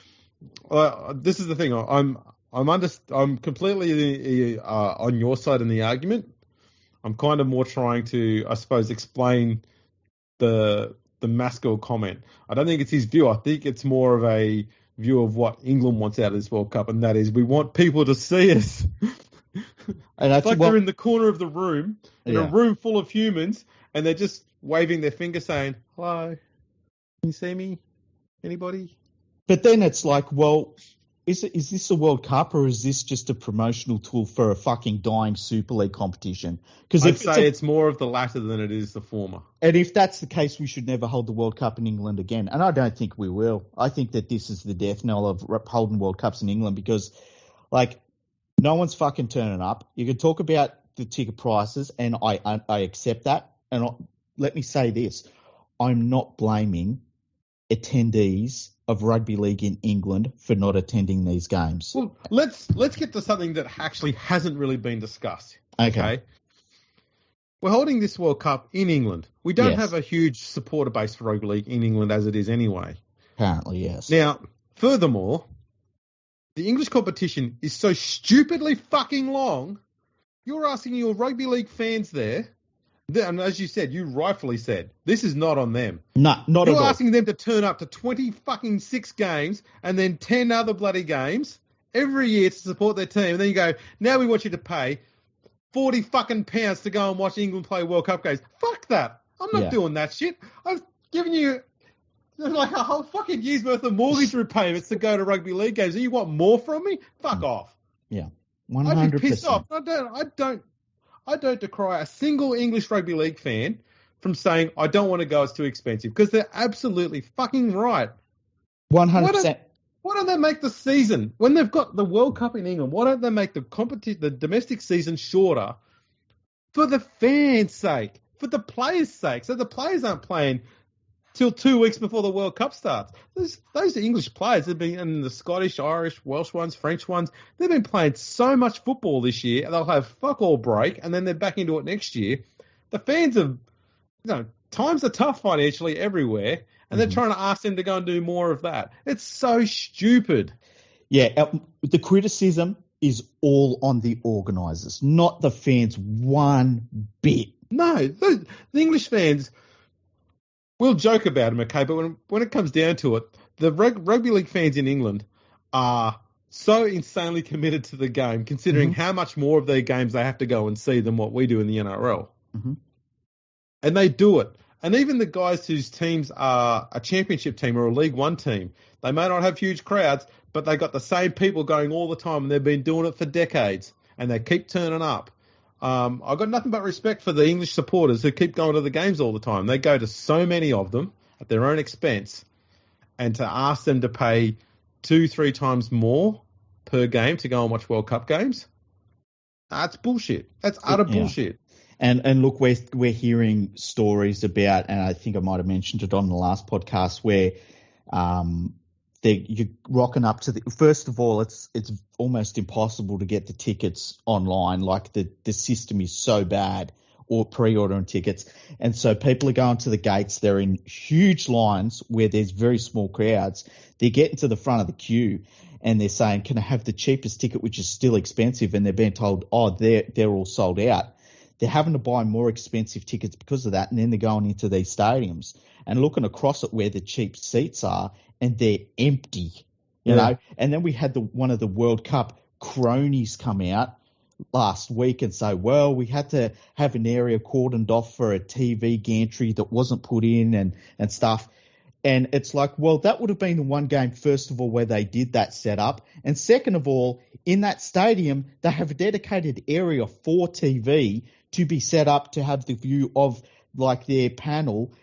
this is the thing. I'm completely on your side in the argument. I'm kind of more trying to, I suppose, explain the Mascot comment. I don't think it's his view. I think it's more of a view of what England wants out of this World Cup, and that is we want people to see us. And it's like they're in the corner of the room, in a room full of humans, and they're just waving their finger saying, hello, can you see me? Anybody? But then it's like, well, is this a World Cup or is this just a promotional tool for a fucking dying Super League competition? Because I'd say it's more of the latter than it is the former. And if that's the case, we should never hold the World Cup in England again. And I don't think we will. I think that this is the death knell of holding World Cups in England because, like, no one's fucking turning up. You can talk about the ticket prices, and I accept that. And let me say this. I'm not blaming attendees of rugby league in England for not attending these games. Well, let's get to something that actually hasn't really been discussed. Okay. We're holding this World Cup in England. We don't Yes. have a huge supporter base for rugby league in England as it is anyway. Apparently, yes. Now, furthermore, the English competition is so stupidly fucking long. You're asking your rugby league fans there, and as you said, you rightfully said, this is not on them. No, not at all. You're asking them to turn up to 26 games and then 10 other bloody games every year to support their team. And then you go, now we want you to pay 40 fucking pounds to go and watch England play World Cup games. Fuck that. I'm not doing that shit. I've given you like a whole fucking year's worth of mortgage repayments to go to rugby league games. And you want more from me? Fuck off. Yeah. 100%. I'd be pissed off. I don't decry a single English rugby league fan from saying, I don't want to go, it's too expensive, because they're absolutely fucking right. 100%. Why don't they make the season, when they've got the World Cup in England, why don't they make the domestic season shorter for the fans' sake, for the players' sake, so the players aren't playing till 2 weeks before the World Cup starts. Those English players have been, and the Scottish, Irish, Welsh ones, French ones, they've been playing so much football this year, and they'll have fuck all break, and then they're back into it next year. The fans have, times are tough financially everywhere, and they're trying to ask them to go and do more of that. It's so stupid. Yeah, the criticism is all on the organisers, not the fans one bit. No, the English fans, we'll joke about them, okay, but when it comes down to it, the rugby league fans in England are so insanely committed to the game, considering how much more of their games they have to go and see than what we do in the NRL. Mm-hmm. And they do it. And even the guys whose teams are a championship team or a League One team, they may not have huge crowds, but they got the same people going all the time, and they've been doing it for decades, and they keep turning up. I've got nothing but respect for the English supporters who keep going to the games all the time. They go to so many of them at their own expense, and to ask them to pay 2-3 times more per game to go and watch World Cup games, that's bullshit. That's utter bullshit. And look, we're hearing stories about, and I think I might have mentioned it on the last podcast, where you're rocking up to first of all, it's almost impossible to get the tickets online. Like the system is so bad, or pre-ordering tickets. And so people are going to the gates. They're in huge lines where there's very small crowds. They're getting to the front of the queue and they're saying, can I have the cheapest ticket, which is still expensive? And they're being told, they're all sold out. They're having to buy more expensive tickets because of that, and then they're going into these stadiums and looking across at where the cheap seats are, and they're empty, you know. And then we had one of the World Cup cronies come out last week and say, well, we had to have an area cordoned off for a TV gantry that wasn't put in and stuff. And it's like, well, that would have been the one game, first of all, where they did that setup. And second of all, in that stadium, they have a dedicated area for TV to be set up to have the view of like their panel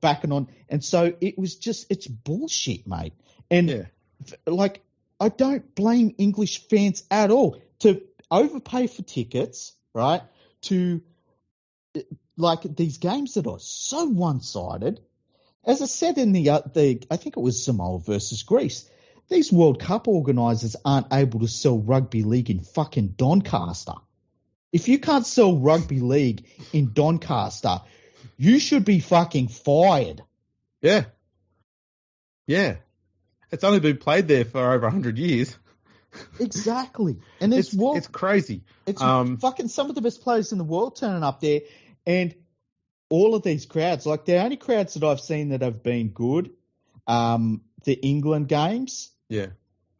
backing on. And so it was just, it's bullshit, mate. And like, I don't blame English fans at all to overpay for tickets, right? To like these games that are so one-sided. As I said in the I think it was Samoa versus Greece, these World Cup organisers aren't able to sell rugby league in fucking Doncaster. If you can't sell rugby league in Doncaster, you should be fucking fired. Yeah. Yeah. It's only been played there for over 100 years. Exactly. And it's crazy. It's fucking some of the best players in the world turning up there, and all of these crowds, like the only crowds that I've seen that have been good, the England games. Yeah.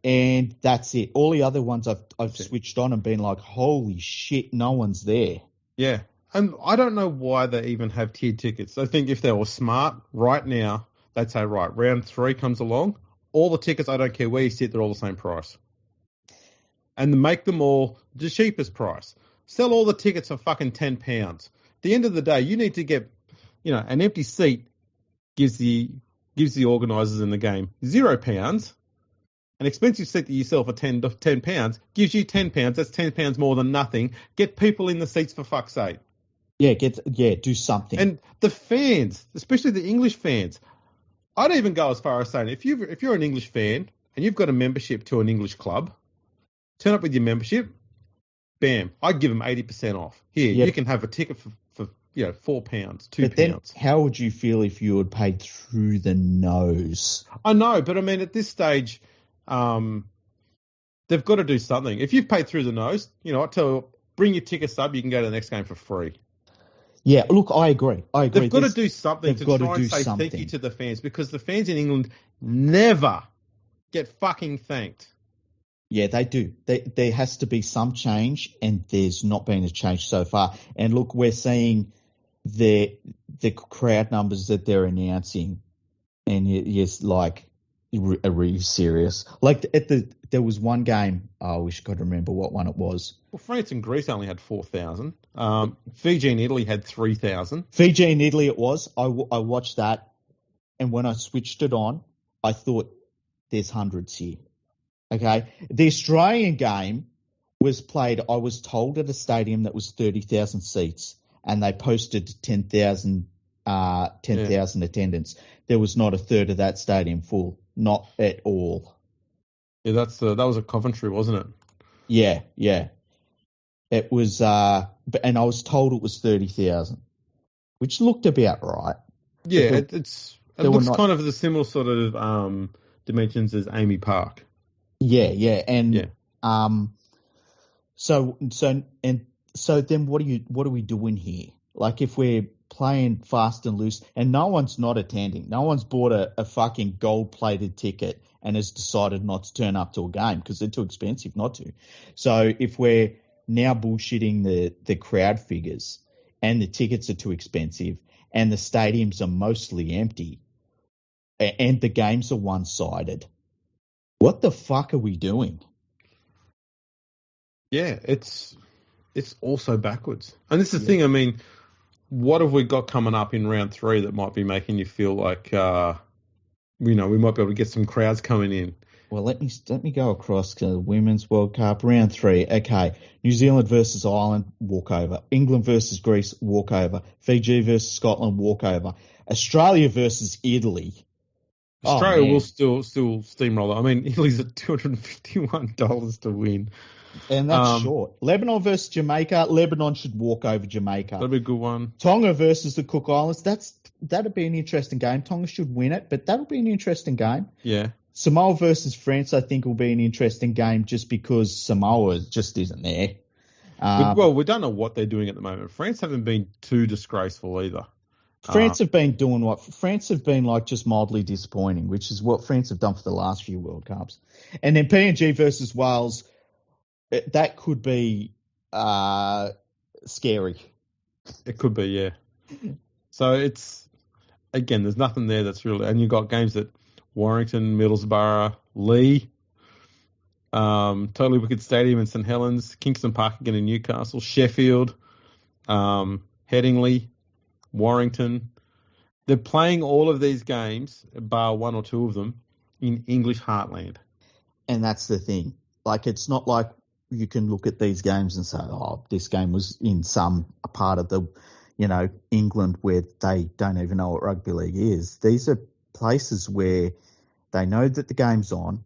And that's it. All the other ones I've switched on and been like, holy shit, no one's there. Yeah. And I don't know why they even have tiered tickets. I think if they were smart right now, they'd say, right, round 3 comes along, all the tickets, I don't care where you sit, they're all the same price. And make them all the cheapest price. Sell all the tickets for fucking £10. At the end of the day, you need to get, an empty seat gives the organisers in the game £0. An expensive seat that you sell for £10 gives you £10. That's £10 more than nothing. Get people in the seats for fuck's sake. Yeah, do something. And the fans, especially the English fans, I'd even go as far as saying if you're an English fan and you've got a membership to an English club, turn up with your membership, bam, I'd give them 80% off. Here, you can have a ticket for £4, £2. But then how would you feel if you had paid through the nose? I know, but I mean, at this stage, they've got to do something. If you've paid through the nose, bring your tickets up, you can go to the next game for free. Yeah, look, I agree. They've got to do something to try and say thank you to the fans, because the fans in England never get fucking thanked. Yeah, they do. There has to be some change, and there's not been a change so far. And look, we're seeing the crowd numbers that they're announcing, and yes, like, are really serious. Like there was one game. I wish I could remember what one it was. Well, France and Greece only had 4,000. Fiji and Italy had 3,000. Fiji and Italy it was. I watched that, and when I switched it on, I thought there's hundreds here. Okay, the Australian game was played, I was told, at a stadium that was 30,000 seats, and they posted 10,000 attendance. There was not a third of that stadium full, not at all. Yeah, that was at Coventry, wasn't it? Yeah. It was, and I was told it was 30,000, which looked about right. Yeah, it looks kind of the similar sort of dimensions as Amy Park. Yeah, and so then what are we doing here? Like, if we're playing fast and loose, and no one's not attending, no one's bought a fucking gold-plated ticket and has decided not to turn up to a game because they're too expensive not to. So if we're now bullshitting the crowd figures and the tickets are too expensive and the stadiums are mostly empty and the games are one-sided, what the fuck are we doing? Yeah, it's also backwards. And this is the thing, I mean, what have we got coming up in round 3 that might be making you feel like, we might be able to get some crowds coming in? Well, let me go across to the Women's World Cup, round 3. Okay, New Zealand versus Ireland, walkover. England versus Greece, walkover. Fiji versus Scotland, walkover. Australia versus Italy. Australia will still steamroller. I mean, Italy's at $251 to win. And that's short. Lebanon versus Jamaica. Lebanon should walk over Jamaica. That'll be a good one. Tonga versus the Cook Islands. That'll be an interesting game. Tonga should win it, but that'll be an interesting game. Yeah. Samoa versus France, I think, will be an interesting game just because Samoa just isn't there. Well, we don't know what they're doing at the moment. France haven't been too disgraceful either. France have been doing what? France have been like just mildly disappointing, which is what France have done for the last few World Cups. And then PNG versus Wales, that could be scary. It could be, yeah. So again, there's nothing there that's really, and you've got games at Warrington, Middlesbrough, Leigh, Totally Wicked Stadium in St Helens, Kingston Park again in Newcastle, Sheffield, Headingley, Warrington. They're playing all of these games, bar one or two of them, in English heartland. And that's the thing. Like, it's not like you can look at these games and say, oh, this game was in some part of the, England where they don't even know what rugby league is. These are places where they know that the game's on.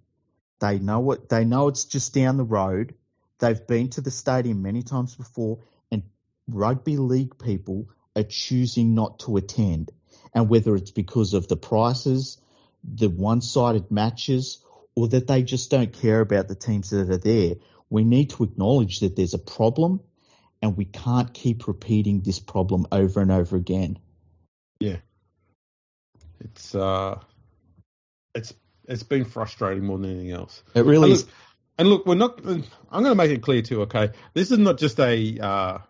They know it's just down the road. They've been to the stadium many times before, and rugby league people are choosing not to attend. And whether it's because of the prices, the one-sided matches, or that they just don't care about the teams that are there, we need to acknowledge that there's a problem, and we can't keep repeating this problem over and over again. Yeah. It's been frustrating more than anything else. It really is. And look, I'm going to make it clear too, okay? This is not just a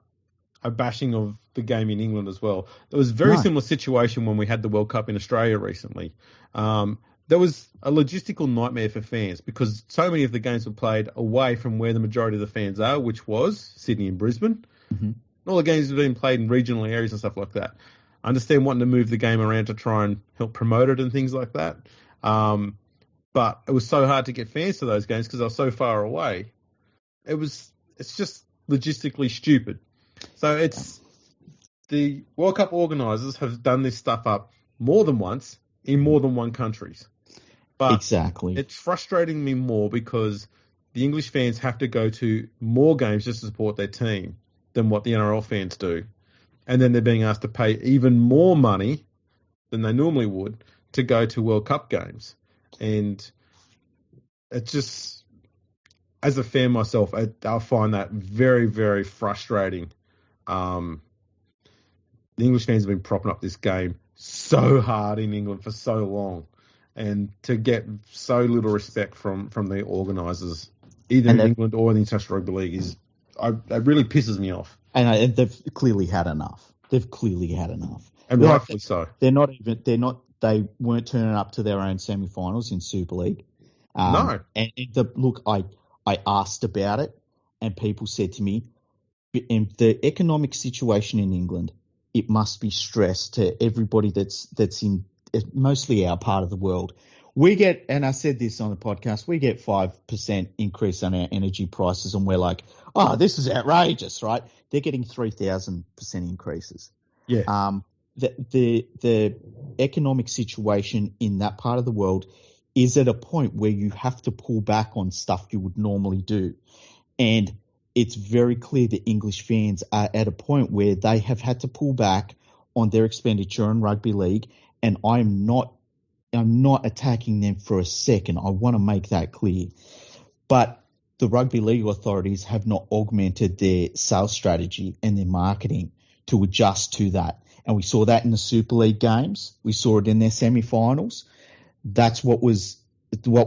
bashing of the game in England as well. There was a very similar situation when we had the World Cup in Australia recently. There was a logistical nightmare for fans because so many of the games were played away from where the majority of the fans are, which was Sydney and Brisbane. Mm-hmm. All the games have been played in regional areas and stuff like that. I understand wanting to move the game around to try and help promote it and things like that. But it was so hard to get fans to those games because they were so far away. It's just logistically stupid. So the World Cup organisers have done this stuff up more than once in more than one country. But Exactly. it's frustrating me more because the English fans have to go to more games just to support their team than what the NRL fans do. And then they're being asked to pay even more money than they normally would to go to World Cup games. And it's just, as a fan myself, I find that very, very frustrating. The English fans have been propping up this game so hard in England for so long, and to get so little respect from the organisers, either in England or in the International Rugby League, it really pisses me off. And they've clearly had enough. And rightfully so. They weren't turning up to their own semi-finals in Super League. No. And look, I asked about it, and people said to me, in the economic situation in England, it must be stressed to everybody that's in mostly our part of the world. We get, and I said this on the podcast, we get 5% increase on our energy prices, and we're like, oh, this is outrageous, right? They're getting 3,000% increases. Yeah. The economic situation in that part of the world is at a point where you have to pull back on stuff you would normally do. And it's very clear that English fans are at a point where they have had to pull back on their expenditure in rugby league. And I'm not attacking them for a second. I want to make that clear. But the rugby league authorities have not augmented their sales strategy and their marketing to adjust to that. And we saw that in the Super League games. We saw it in their semi-finals. That's what was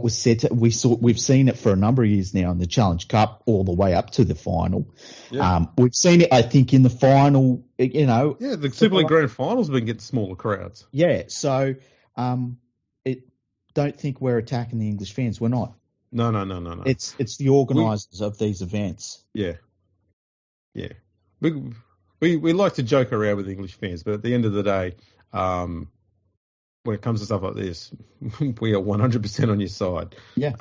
said. We've seen it for a number of years now in the Challenge Cup all the way up to the final. Yeah. We've seen it, I think, in the final, Yeah, the Super League Grand Finals have been getting smaller crowds. Yeah, so don't think we're attacking the English fans. We're not. No. It's the organisers of these events. Yeah. We like to joke around with English fans, but at the end of the day, when it comes to stuff like this, we are 100% on your side. Yeah.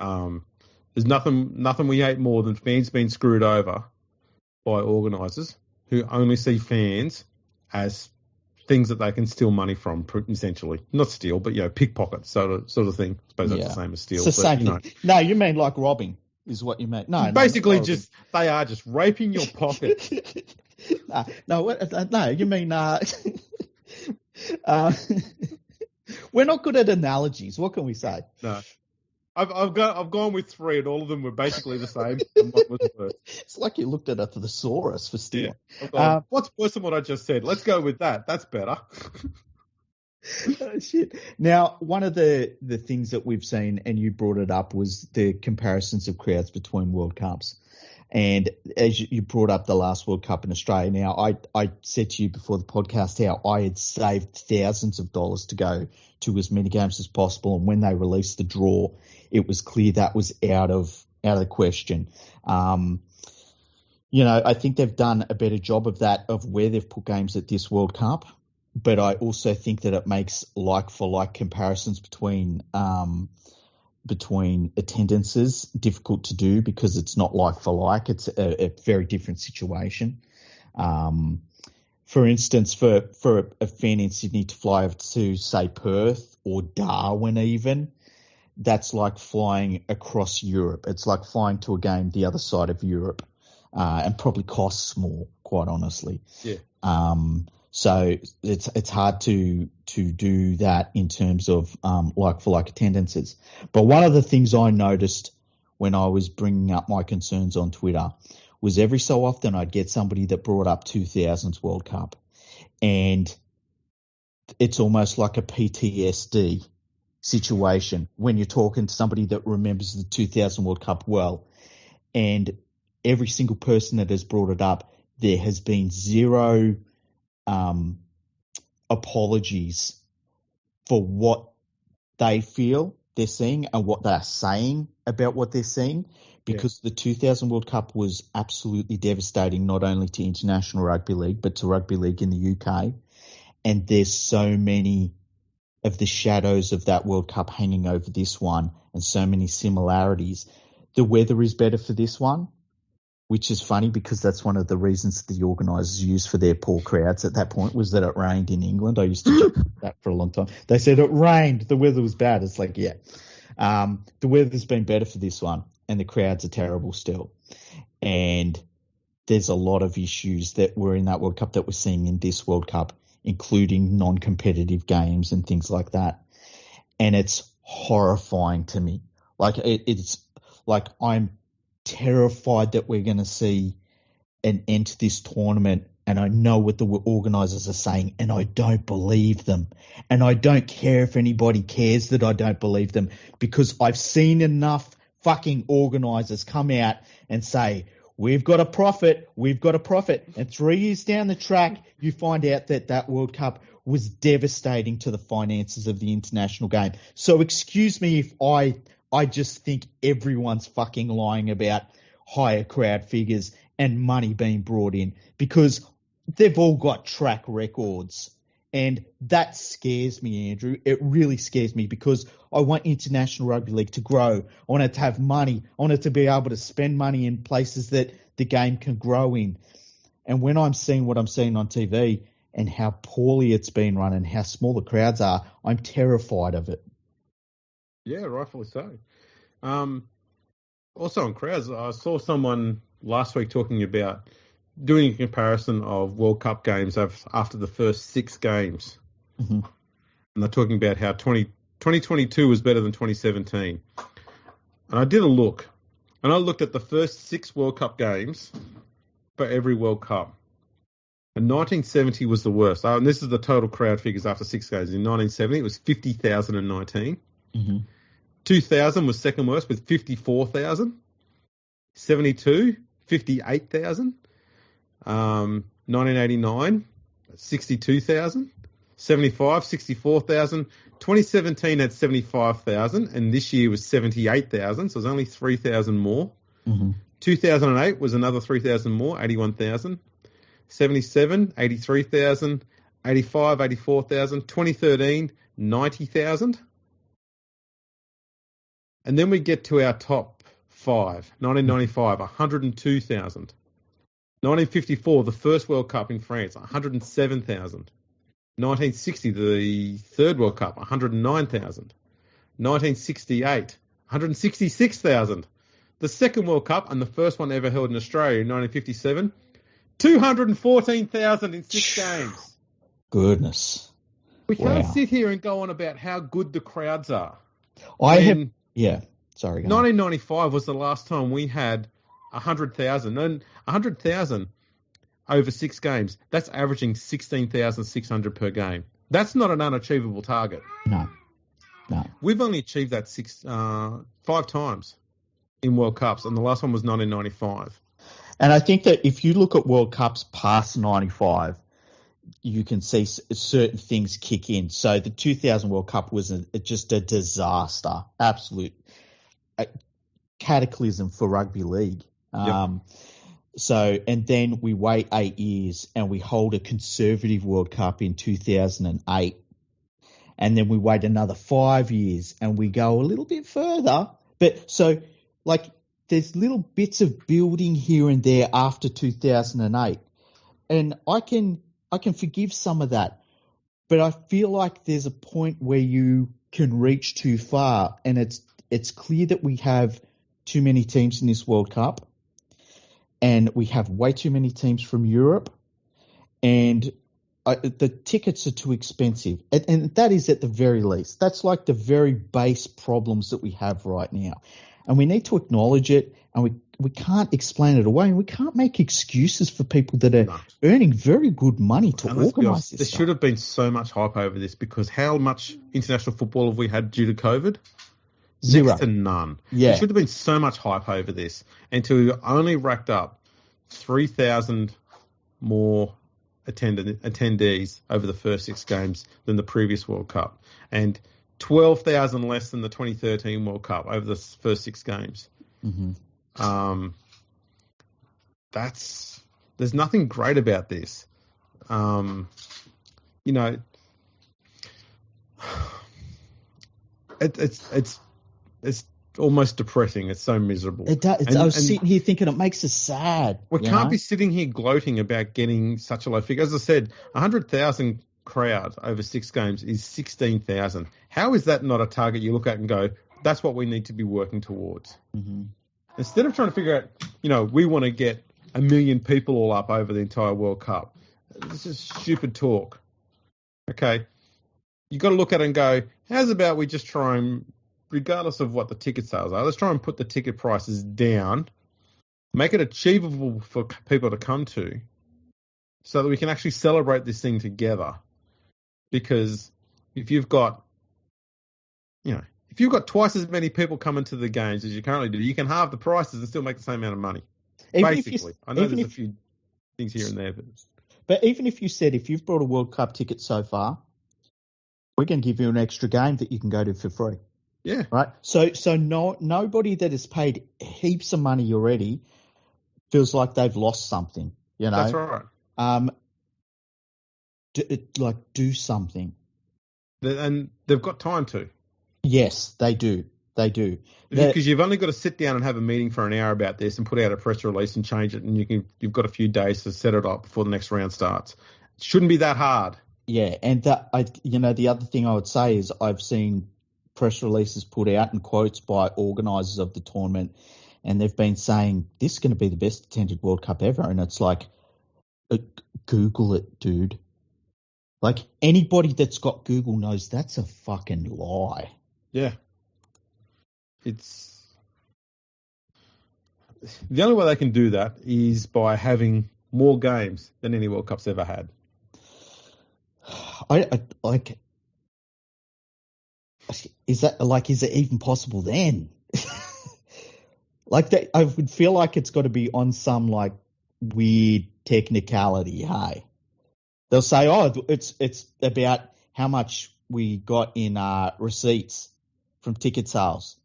There's nothing we hate more than fans being screwed over by organisers who only see fans as things that they can steal money from, essentially. Not steal, but pickpocket sort of thing. I suppose that's the same as steal. It's the same thing. No, you mean like robbing is what you mean. No, basically they are just raping your pocket. No, you mean we're not good at analogies. What can we say? No. I've gone with three, and all of them were basically the same. And one was worse. It's like you looked at a thesaurus for stealing. Yeah. What's worse than what I just said? Let's go with that. That's better. Oh, shit. Now, one of the things that we've seen, and you brought it up, was the comparisons of crowds between World Cups. And as you brought up the last World Cup in Australia, now I said to you before the podcast how I had saved thousands of dollars to go to as many games as possible. And when they released the draw, it was clear that was out of the question. I think they've done a better job of that, of where they've put games at this World Cup. But I also think that it makes like-for-like comparisons between attendances difficult to do, because it's not like for like. It's a very different situation. For instance, for a fan in Sydney to fly over to, say, Perth or Darwin even, that's like flying across Europe. It's like flying to a game the other side of Europe, and probably costs more, quite honestly. Yeah. So it's hard to do that in terms of like for like attendances. But one of the things I noticed when I was bringing up my concerns on Twitter was every so often I'd get somebody that brought up 2000's World Cup, and it's almost like a PTSD situation when you're talking to somebody that remembers the 2000 World Cup well, and every single person that has brought it up, there has been zero apologies for what they feel they're seeing and what they're saying about what they're seeing, because the 2000 World Cup was absolutely devastating, not only to international rugby league, but to rugby league in the UK. And there's so many of the shadows of that World Cup hanging over this one, and so many similarities. The weather is better for this one. which is funny because that's one of the reasons the organisers used for their poor crowds at that point was that it rained in England. I used to joke about that for a long time. They said it rained, the weather was bad. It's like, yeah. The weather's been better for this one, and the crowds are terrible still. And there's a lot of issues that were in that World Cup that we're seeing in this World Cup, including non-competitive games and things like that. And it's horrifying to me. Like it's like I'm terrified that we're going to see an end to this tournament, and I know what the organisers are saying, and I don't believe them. And I don't care if anybody cares that I don't believe them, because I've seen enough fucking organisers come out and say, we've got a profit. And 3 years down the track, you find out that that World Cup was devastating to the finances of the international game. So excuse me if I just think everyone's fucking lying about higher crowd figures and money being brought in, because they've all got track records. And that scares me, Andrew. It really scares me, because I want international rugby league to grow. I want it to have money. I want it to be able to spend money in places that the game can grow in. And when I'm seeing what I'm seeing on TV and how poorly it's been run and how small the crowds are, I'm terrified of it. Yeah, rightfully so. Also on crowds, I saw someone last week talking about doing a comparison of World Cup games after the first 6 games. Mm-hmm. And they're talking about how 2022 was better than 2017. And I did a look. And I looked at the first 6 World Cup games for every World Cup. And 1970 was the worst. And this is the total crowd figures after 6 games. In 1970, it was 50,019. Mm-hmm. 2000 was second worst with 54,000. 72, 58,000. 1989, 62,000. 75, 64,000. 2017 had 75,000, and this year was 78,000, so it was only 3,000 more. Mm-hmm. 2008 was another 3,000 more, 81,000. 77, 83,000. 85, 84,000. 2013, 90,000. And then we get to our top 5. 1995, 102,000. 1954, the first World Cup in France, 107,000. 1960, the third World Cup, 109,000. 1968, 166,000. The second World Cup, and the first one ever held in Australia in 1957, 214,000 in 6 games. Goodness. We can't sit here and go on about how good the crowds are. Sorry. 1995 was the last time we had 100,000. And 100,000 over 6 games, that's averaging 16,600 per game. That's not an unachievable target. No. We've only achieved that 5 times in World Cups, and the last one was 1995. And I think that if you look at World Cups past 95, you can see certain things kick in. So the 2000 World Cup was just a disaster, absolute cataclysm for rugby league. Yep. And then we wait 8 years and we hold a conservative World Cup in 2008. And then we wait another 5 years and we go a little bit further. But so, like, there's little bits of building here and there after 2008. And I can forgive some of that. But I feel like there's a point where you can reach too far. And it's clear that we have too many teams in this World Cup. And we have way too many teams from Europe, and the tickets are too expensive. And that is at the very least. That's like the very base problems that we have right now. And we need to acknowledge it, and we can't explain it away, and we can't make excuses for people that are earning very good money to organise this. There should have been so much hype over this, because how much international football have we had due to COVID? Zero. Next to none. Yeah. There should have been so much hype over this, and to only racked up 3,000 more attendees over the first 6 games than the previous World Cup, and 12,000 less than the 2013 World Cup over the first 6 games. Mm-hmm. There's nothing great about this. It's almost depressing. It's so miserable. It does. I was sitting here thinking it makes us sad. We can't be sitting here gloating about getting such a low figure. As I said, 100,000 crowd over 6 games is 16,000. How is that not a target you look at and go, that's what we need to be working towards? Mm-hmm. Instead of trying to figure out, we want to get 1 million people all up over the entire World Cup. This is stupid talk. Okay. You got to look at it and go, how's about we just try and, regardless of what the ticket sales are, let's try and put the ticket prices down, make it achievable for people to come to, so that we can actually celebrate this thing together. Because if you've got twice as many people coming to the games as you currently do, you can halve the prices and still make the same amount of money. Basically. I know there's a few things here and there. But even if you said, if you've brought a World Cup ticket so far, we're going to give you an extra game that you can go to for free. Yeah. Right? So nobody that has paid heaps of money already feels like they've lost something, That's right. Do something. And they've got time to. Yes, they do. They do. Because you've only got to sit down and have a meeting for an hour about this and put out a press release and change it, and you've got a few days to set it up before the next round starts. It shouldn't be that hard. Yeah, and the other thing I would say is I've seen press releases put out and quotes by organisers of the tournament, and they've been saying this is going to be the best attended World Cup ever, and it's like, Google it, dude. Like, anybody that's got Google knows that's a fucking lie. Yeah. It's the only way they can do that is by having more games than any World Cup's ever had. Is it even possible then? I would feel like it's got to be on some like weird technicality. Hey, they'll say, it's about how much we got in receipts from ticket sales.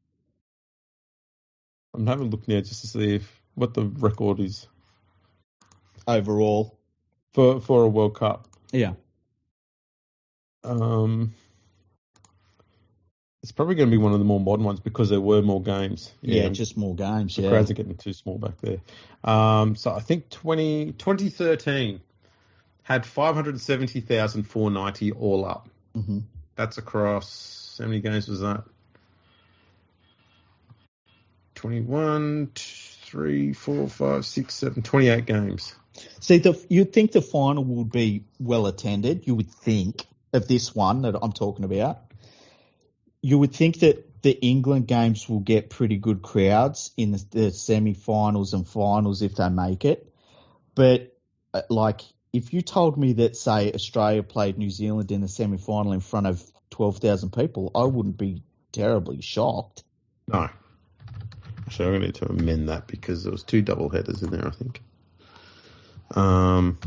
I'm having a look now just to see what the record is overall for a World Cup. Yeah. It's probably going to be one of the more modern ones because there were more games. Yeah, just more games. The crowds are getting too small back there. So I think 2013 had 570,490 all up. Mm-hmm. That's across, how many games was that? 21, 3, 4, 5, 6, 7, 28 games. See, you'd think the final would be well attended. You would think of this one that I'm talking about. You would think that the England games will get pretty good crowds in the semi-finals and finals if they make it. But, if you told me that, say, Australia played New Zealand in the semi-final in front of 12,000 people, I wouldn't be terribly shocked. No. Actually, I'm going to need to amend that because there was 2 double headers in there, I think. So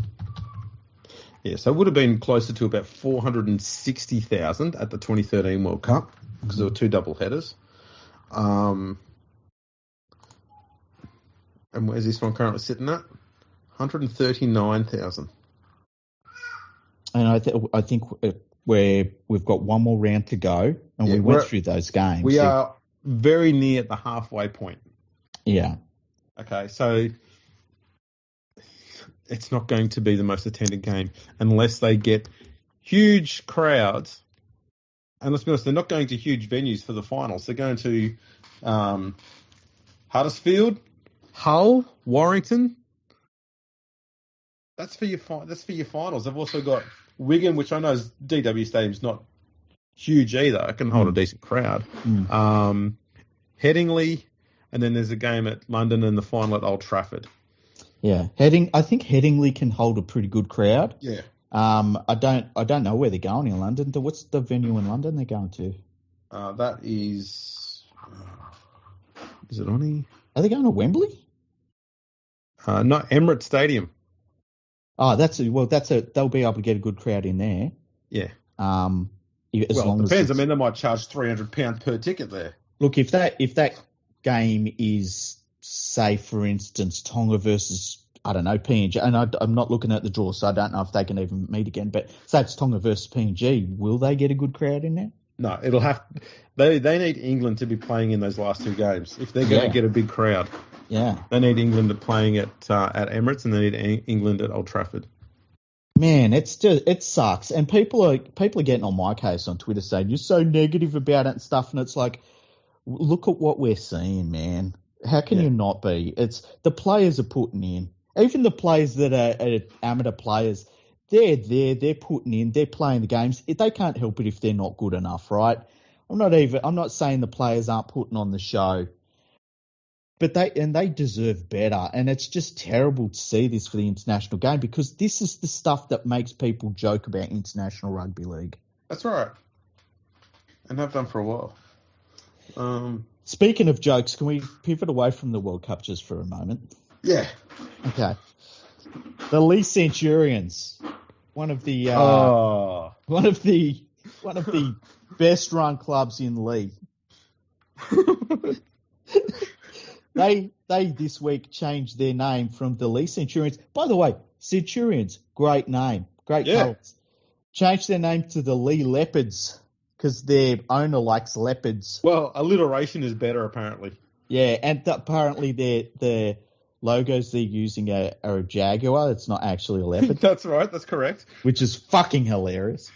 it would have been closer to about 460,000 at the 2013 World Cup because there were 2 double headers. And where's this one currently sitting at? 139,000. And I think we've got one more round to go, and we went through those games. We are very near the halfway point. Yeah. Okay, so it's not going to be the most attended game unless they get huge crowds. And let's be honest, they're not going to huge venues for the finals. They're going to Huddersfield, Hull, Warrington. That's for your finals. They've also got Wigan, which I know is DW Stadium's not huge either. It can hold a decent crowd. Headingley, and then there's a game at London and the final at Old Trafford. Yeah, I think Headingley can hold a pretty good crowd. Yeah. I don't know where they're going in London. What's the venue in London they're going to? That is it on? Are they going to Wembley? No, Emirates Stadium. Oh, they'll be able to get a good crowd in there. Yeah. It depends. I mean, they might charge £300 per ticket there. Look, if that game is, say, for instance, Tonga versus, I don't know, PNG, and I'm not looking at the draw, so I don't know if they can even meet again, but say it's Tonga versus PNG, will they get a good crowd in there? No, it'll have. They need England to be playing in those last two games if they're going to get a big crowd. Yeah, they need England to playing at Emirates, and they need England at Old Trafford. Man, it sucks, and people are getting on my case on Twitter saying you're so negative about it and stuff, and it's like, look at what we're seeing, man. How can you not be? It's the players are putting in, even the players that are amateur players. They're putting in, they're playing the games. They can't help it if they're not good enough, right? I'm not saying the players aren't putting on the show, but they deserve better. And it's just terrible to see this for the international game because this is the stuff that makes people joke about international rugby league. That's right. And have done for a while. Speaking of jokes, can we pivot away from the World Cup just for a moment? Yeah. Okay. The Lee Centurions, one of the best run clubs in Lee. They this week changed their name from the Lee Centurions. By the way, Centurions, great name, great colours. Changed their name to the Lee Leopards because their owner likes leopards. Well, alliteration is better apparently. Yeah, and apparently their logos they're using are a jaguar. It's not actually a leopard. That's right. That's correct. Which is fucking hilarious.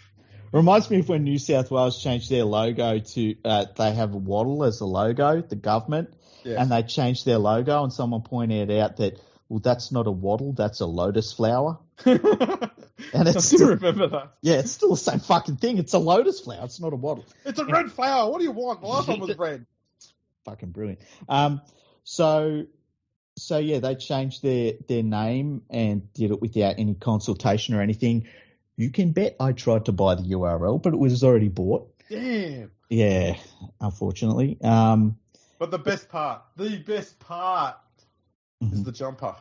Reminds me of when New South Wales changed their logo to they have a wattle as a logo, the government, and they changed their logo, and someone pointed out that, well, that's not a wattle, that's a lotus flower. And it's I still remember that. Yeah, it's still the same fucking thing. It's a lotus flower. It's not a wattle. It's a red flower. What do you want? The last one was red. Fucking brilliant. So yeah, they changed their name and did it without any consultation or anything. You can bet I tried to buy the URL, but it was already bought. Damn. Yeah, unfortunately. But the best part is the jumper.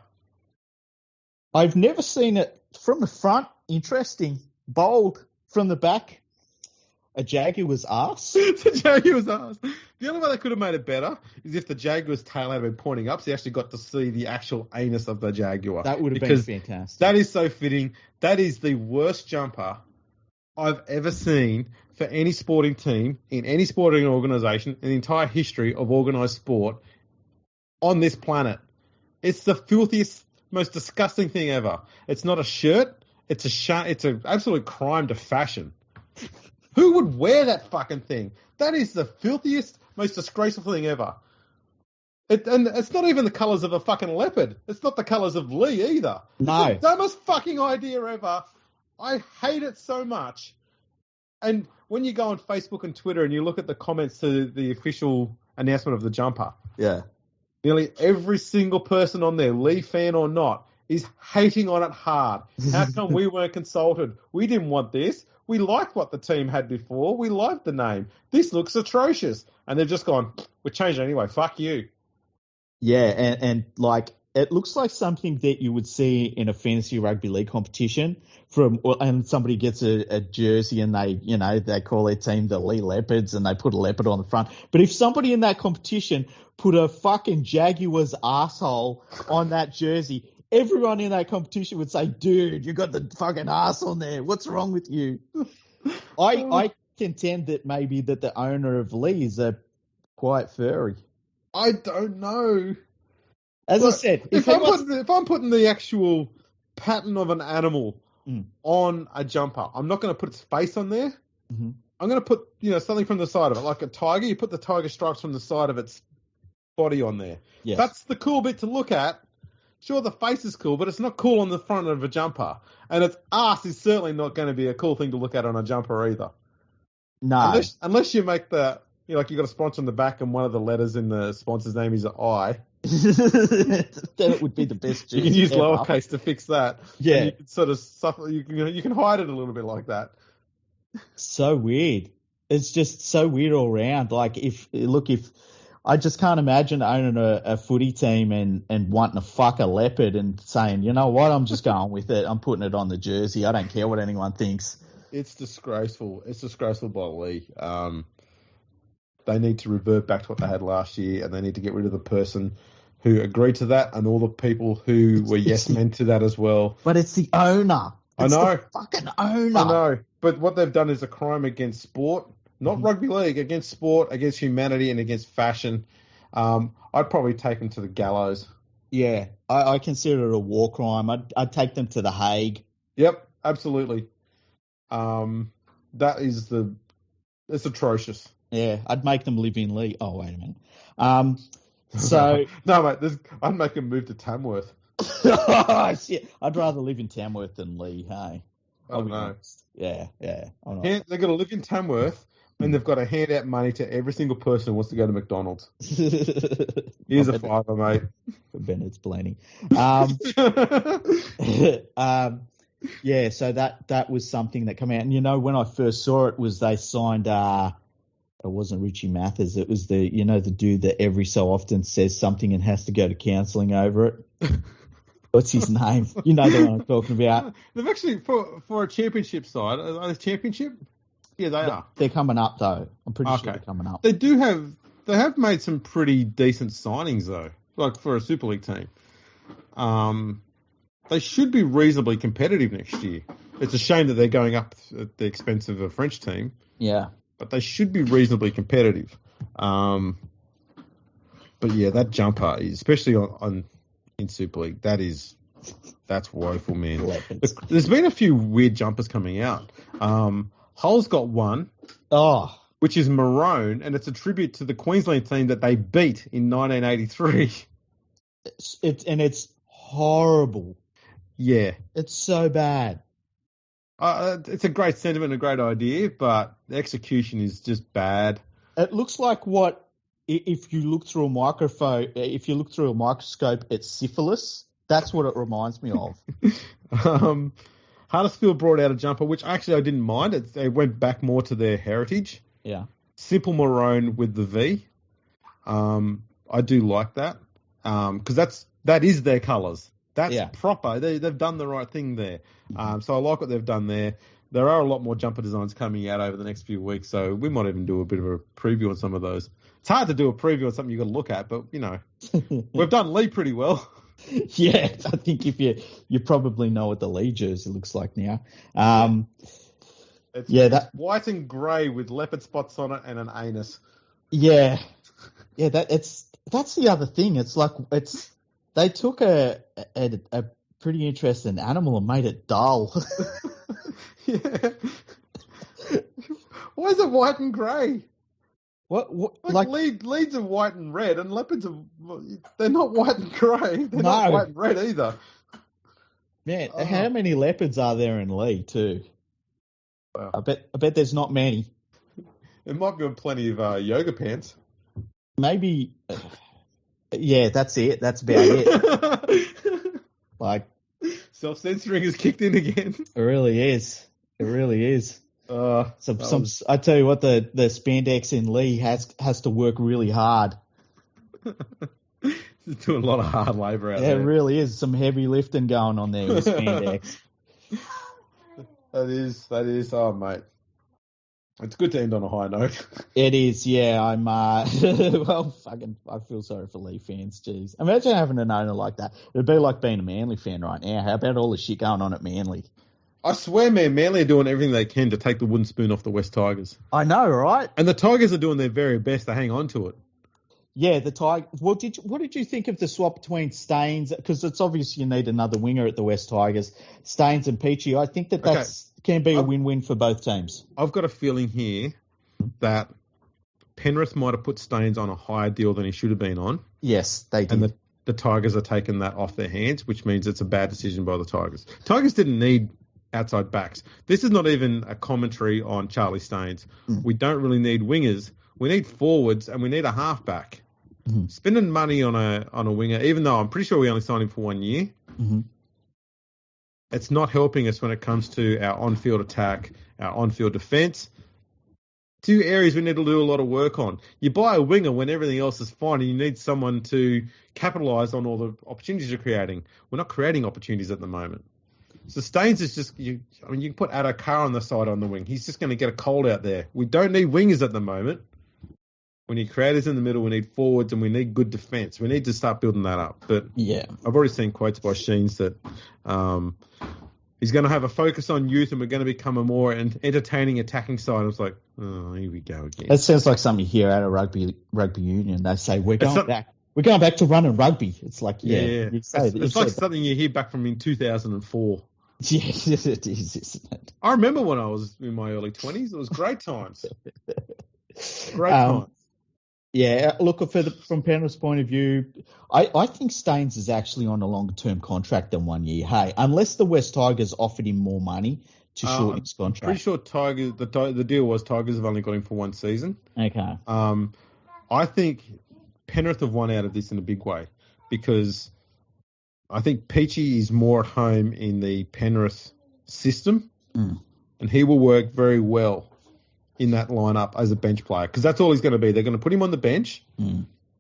I've never seen it from the front. Interesting. Bold. From the back, a jaguar's ass. It's a jaguar's ass. The only way they could have made it better is if the jaguar's tail had been pointing up, so you actually got to see the actual anus of the jaguar. That would have been fantastic. That is so fitting. That is the worst jumper I've ever seen for any sporting team in any sporting organisation in the entire history of organised sport on this planet. It's the filthiest, most disgusting thing ever. It's not a shirt. It's an absolute crime to fashion. Who would wear that fucking thing? That is the filthiest, most disgraceful thing ever. And it's not even the colours of a fucking leopard. It's not the colours of Lee either. No. It's the dumbest fucking idea ever. I hate it so much. And when you go on Facebook and Twitter and you look at the comments to the official announcement of the jumper, nearly every single person on there, Lee fan or not, is hating on it hard. How come we weren't consulted? We didn't want this. We liked what the team had before. We liked the name. This looks atrocious. And they've just gone, we're changing it anyway. Fuck you. Yeah, and like, it looks like something that you would see in a fantasy rugby league competition and somebody gets a jersey and they call their team the Lee Leopards and they put a leopard on the front. But if somebody in that competition put a fucking jaguar's asshole on that jersey, everyone in that competition would say, dude, you got the fucking ass on there. What's wrong with you? I contend that maybe that the owner of Lee is quite furry. I don't know. As I said, if I'm putting the actual pattern of an animal on a jumper, I'm not going to put its face on there. Mm-hmm. I'm going to put something from the side of it, like a tiger. You put the tiger stripes from the side of its body on there. Yes. That's the cool bit to look at. Sure, the face is cool, but it's not cool on the front of a jumper. And its ass is certainly not going to be a cool thing to look at on a jumper either. No. Unless you make the, you got a sponsor on the back and one of the letters in the sponsor's name is an I. Then it would be the best. You can use lowercase to fix that. Yeah. And you can sort of suffer. You can hide it a little bit like that. So weird. It's just so weird all around. Like if I just can't imagine owning a footy team and wanting to fuck a leopard and saying, you know what, I'm just going with it. I'm putting it on the jersey. I don't care what anyone thinks. It's disgraceful. It's disgraceful by Lee. They need to revert back to what they had last year, and they need to get rid of the person who agreed to that and all the people who were yes men to that as well. But it's the owner. I know. The fucking owner. I know. But what they've done is a crime against sport, not rugby league, against sport, against humanity, and against fashion, I'd probably take them to the gallows. Yeah, I consider it a war crime. I'd take them to The Hague. Yep, absolutely. It's atrocious. Yeah, I'd make them live in Lee. Oh, wait a minute. So no, mate, I'd make them move to Tamworth. Oh, shit. I'd rather live in Tamworth than Lee, hey? Oh, no. Yeah. They've got to live in Tamworth, and they've got to hand out money to every single person who wants to go to McDonald's. Here's a fiver, mate. For Bennett's plenty. Yeah, so that was something that came out. And, when I first saw it was they signed, it wasn't Richie Mathers. It was the dude that every so often says something and has to go to counselling over it. What's his name? You know the one I'm talking about. They've actually, for a championship side, are they championship? Yeah, they are. They're coming up, though. I'm pretty sure they're coming up. They have made some pretty decent signings, though, like for a Super League team. They should be reasonably competitive next year. It's a shame that they're going up at the expense of a French team. Yeah. But they should be reasonably competitive. But yeah, that jumper, especially in Super League, that's woeful, man. There's been a few weird jumpers coming out. Hull's got one, which is maroon, and it's a tribute to the Queensland team that they beat in 1983. It's horrible. Yeah. It's so bad. It's a great sentiment, a great idea, but the execution is just bad. It looks like if you look through a microscope, it's syphilis. That's what it reminds me of. Huddersfield brought out a jumper, which actually I didn't mind. They went back more to their heritage. Yeah. Simple maroon with the V. I do like that because that is their colours. That's proper. They've done the right thing there. So I like what they've done there. There are a lot more jumper designs coming out over the next few weeks, so we might even do a bit of a preview on some of those. It's hard to do a preview on something you've got to look at, but, we've done Lee pretty well. Yeah, I think if you probably know what the Lee jersey looks like now. It's white and grey with leopard spots on it and an anus. Yeah. Yeah, that's the other thing. It's like they took a pretty interesting animal and made it dull. Yeah. Why is it white and grey? What leads are white and red, and leopards they're not white and grey. They're not white and red either. Man, how many leopards are there in Lee too? Wow. I bet there's not many. There might be plenty of yoga pants. Maybe. Yeah, that's it. That's about it. Like, self-censoring has kicked in again. It really is. I tell you what, the spandex in Lee has to work really hard. It's doing a lot of hard labour out there. It really is. Some heavy lifting going on there with spandex. That is. Oh, mate. It's good to end on a high note. It is, yeah. I'm, I feel sorry for Lee fans, jeez. Imagine having an owner like that. It'd be like being a Manly fan right now. How about all the shit going on at Manly? I swear, man, Manly are doing everything they can to take the wooden spoon off the West Tigers. I know, right? And the Tigers are doing their very best to hang on to it. Yeah, the Tigers. What did you think of the swap between Staines? Because it's obvious you need another winger at the West Tigers. Staines and Peachy. I think that's can be a win-win for both teams. I've got a feeling here that Penrith might have put Staines on a higher deal than he should have been on. Yes, they did. And the Tigers are taking that off their hands, which means it's a bad decision by the Tigers. Tigers didn't need outside backs. This is not even a commentary on Charlie Staines. We don't really need wingers. We need forwards and we need a halfback. Spending money on a winger, even though I'm pretty sure we only signed him for 1 year, it's not helping us when it comes to our on-field attack, our on-field defence. Two areas we need to do a lot of work on. You buy a winger when everything else is fine and you need someone to capitalise on all the opportunities you're creating. We're not creating opportunities at the moment. So Staines is just, you can put Addo Carr on the side on the wing. He's just going to get a cold out there. We don't need wingers at the moment. We need creators in the middle, we need forwards, and we need good defence. We need to start building that up. But yeah, I've already seen quotes by Sheens that, he's going to have a focus on youth, and we're going to become a more entertaining attacking side. I was like, oh, here we go again. That sounds like something you hear out of rugby union. They say we're going back to running rugby. It's like It's like something you hear back from in 2004. Yeah, it is, isn't it? I remember when I was in my early 20s. It was great times. Great times. Yeah, look, from Penrith's point of view, I think Staines is actually on a longer-term contract than 1 year. Hey, unless the West Tigers offered him more money to shorten his contract. I'm pretty sure the deal was Tigers have only got him for one season. Okay. I think Penrith have won out of this in a big way because I think Peachy is more at home in the Penrith system, and he will work very well in that lineup as a bench player because that's all he's going to be. They're going to put him on the bench.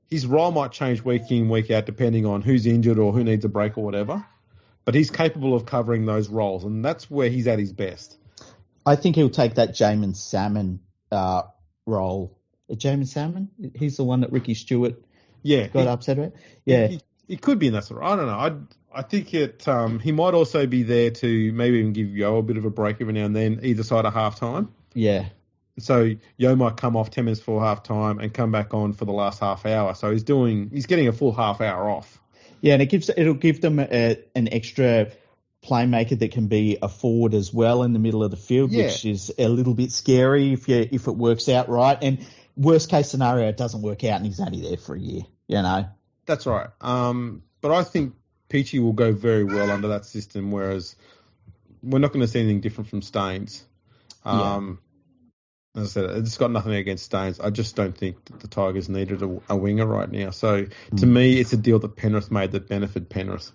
His role might change week in, week out depending on who's injured or who needs a break or whatever, but he's capable of covering those roles, and that's where he's at his best. I think he'll take that Jamin Salmon role. Jamin Salmon? He's the one that Ricky Stewart got upset about? Yeah. He could be in that sort of... I don't know. I think he might also be there to maybe even give Yo a bit of a break every now and then, either side of half-time. Yeah. So Yo might come off 10 minutes before half-time and come back on for the last half hour. So he's getting a full half hour off. Yeah, and it'll give them an extra playmaker that can be a forward as well in the middle of the field, which is a little bit scary if it works out right. And worst case scenario, it doesn't work out and he's only there for a year, you know. That's right. But I think Peachy will go very well under that system, whereas we're not going to see anything different from Staines. As I said, it's got nothing against Staines. I just don't think that the Tigers needed a winger right now. So to me, it's a deal that Penrith made that benefited Penrith.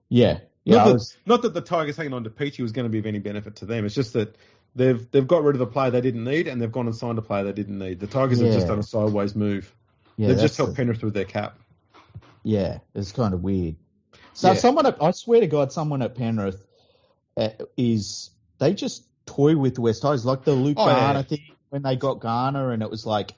Yeah. Not that the Tigers hanging on to Peachy was going to be of any benefit to them. It's just that they've got rid of the player they didn't need and they've gone and signed a player they didn't need. The Tigers have just done a sideways move. Yeah, they've just helped Penrith with their cap. Yeah, it's kind of weird. So I swear to God, someone at Penrith they just toy with the West Tigers, like the Luke Garner thing when they got Garner, and it was like,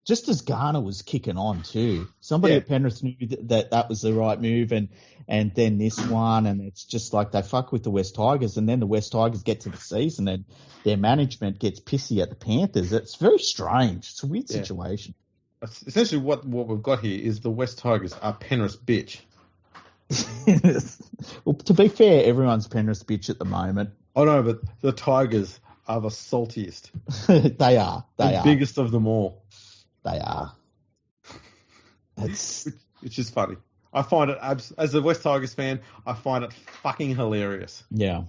just as Garner was kicking on too, somebody at Penrith knew that was the right move, and then this one, and it's just like they fuck with the West Tigers, and then the West Tigers get to the season and their management gets pissy at the Panthers. It's very strange. It's a weird situation. Essentially, what we've got here is the West Tigers are Penrith's bitch. Well, to be fair, everyone's Penrith's bitch at the moment. Oh no, but the Tigers are the saltiest. They are. The biggest of them all. They are. It's just funny. I find it, as a West Tigers fan, I find it fucking hilarious. Yeah.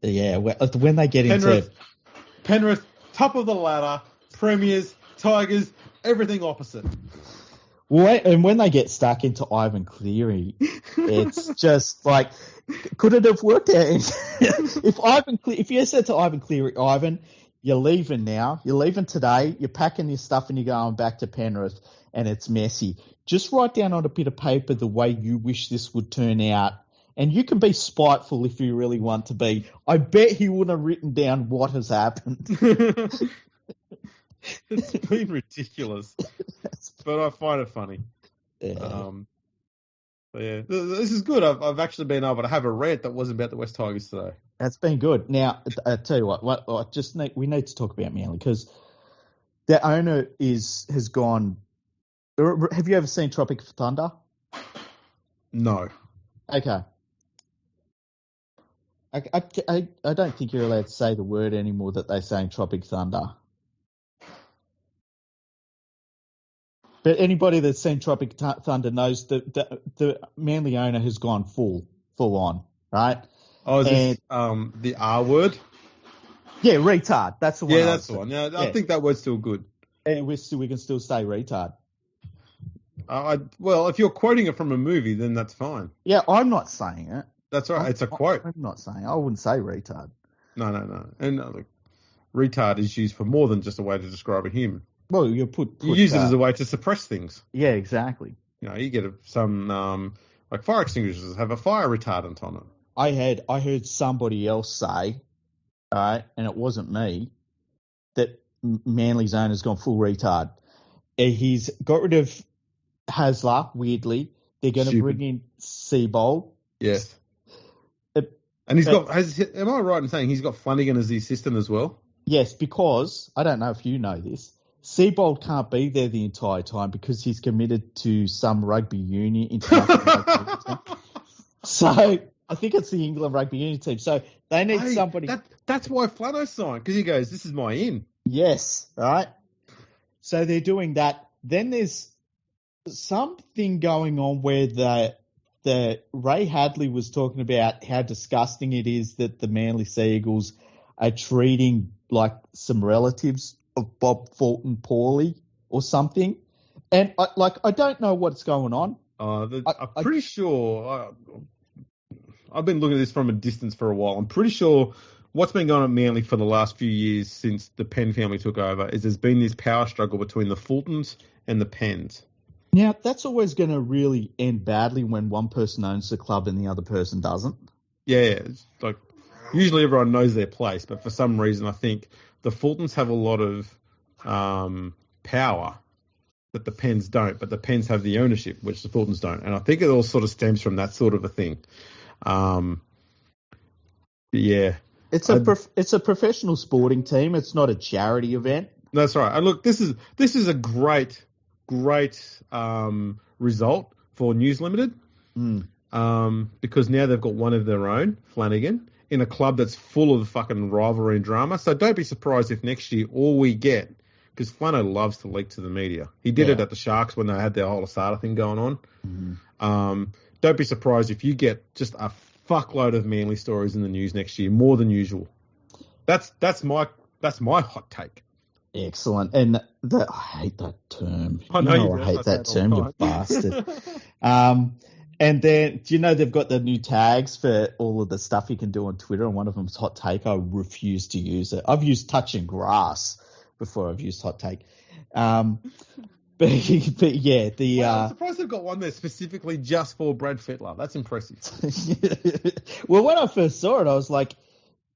Yeah, when they get into... Penrith, top of the ladder, Premiers, Tigers, everything opposite. Well, and when they get stuck into Ivan Cleary, it's just like, could it have worked out? If you said to Ivan Cleary, Ivan, you're leaving now, you're leaving today, you're packing your stuff and you're going back to Penrith and it's messy. Just write down on a bit of paper the way you wish this would turn out. And you can be spiteful if you really want to be. I bet he wouldn't have written down what has happened. It's been ridiculous, but I find it funny. Yeah. This is good. I've actually been able to have a rant that wasn't about the West Tigers today. That's been good. Now, I tell you what we need to talk about Manly because their owner has gone. Have you ever seen Tropic Thunder? No. Okay. I don't think you're allowed to say the word anymore that they say in Tropic Thunder. But anybody that's seen Tropic Thunder knows that the Manly owner has gone full on, right? Oh, is this the R word? Yeah, retard. That's the one. Yeah, that's the one. Yeah, I think that word's still good. And we can still say retard. Well, if you're quoting it from a movie, then that's fine. Yeah, I'm not saying it. That's right. It's a quote. I'm not saying it. I wouldn't say retard. No. And look, retard is used for more than just a way to describe a human. Well, you use it as a way to suppress things. Yeah, exactly. You get some like fire extinguishers have a fire retardant on it. I heard somebody else say, all right, and it wasn't me, that Manly's owner's gone full retard. He's got rid of Hasler, weirdly. They're going to bring in Seabold. Yes. And am I right in saying he's got Flanagan as the assistant as well? Yes, because, I don't know if you know this, Seabold can't be there the entire time because he's committed to some rugby union, international rugby union team. So I think it's the England rugby union team. So they need somebody. That's why Flano signed, because he goes, this is my in. Yes, right. So they're doing that. Then there's something going on where the Ray Hadley was talking about how disgusting it is that the Manly Seagulls are treating like some relatives of Bob Fulton poorly or something. And I don't know what's going on. I'm pretty sure. I've been looking at this from a distance for a while. I'm pretty sure what's been going on at Manly for the last few years since the Penn family took over is there's been this power struggle between the Fultons and the Penns. Now, that's always going to really end badly when one person owns the club and the other person doesn't. Yeah. It's like usually everyone knows their place, but for some reason I think the Fultons have a lot of power that the Penns don't, but the Penns have the ownership, which the Fultons don't. And I think it all sort of stems from that sort of a thing. Yeah. It's a professional sporting team. It's not a charity event. That's right. And look, this is a great result for News Limited, because now they've got one of their own, Flanagan, in a club that's full of fucking rivalry and drama. So don't be surprised if next year all we get, because Flano loves to leak to the media. He did it at the Sharks when they had their whole Asada thing going on. Mm-hmm. Don't be surprised if you get just a fuckload of Manly stories in the news next year, more than usual. That's my hot take. Excellent. And I hate that term. I know I hate that term, you bastard. And then, do you know they've got the new tags for all of the stuff you can do on Twitter, and one of them's hot take. I refuse to use it. I've used touching grass before I've used hot take. But yeah, I'm surprised they've got one there specifically just for Brad Fittler. That's impressive. Well, when I first saw it, I was like,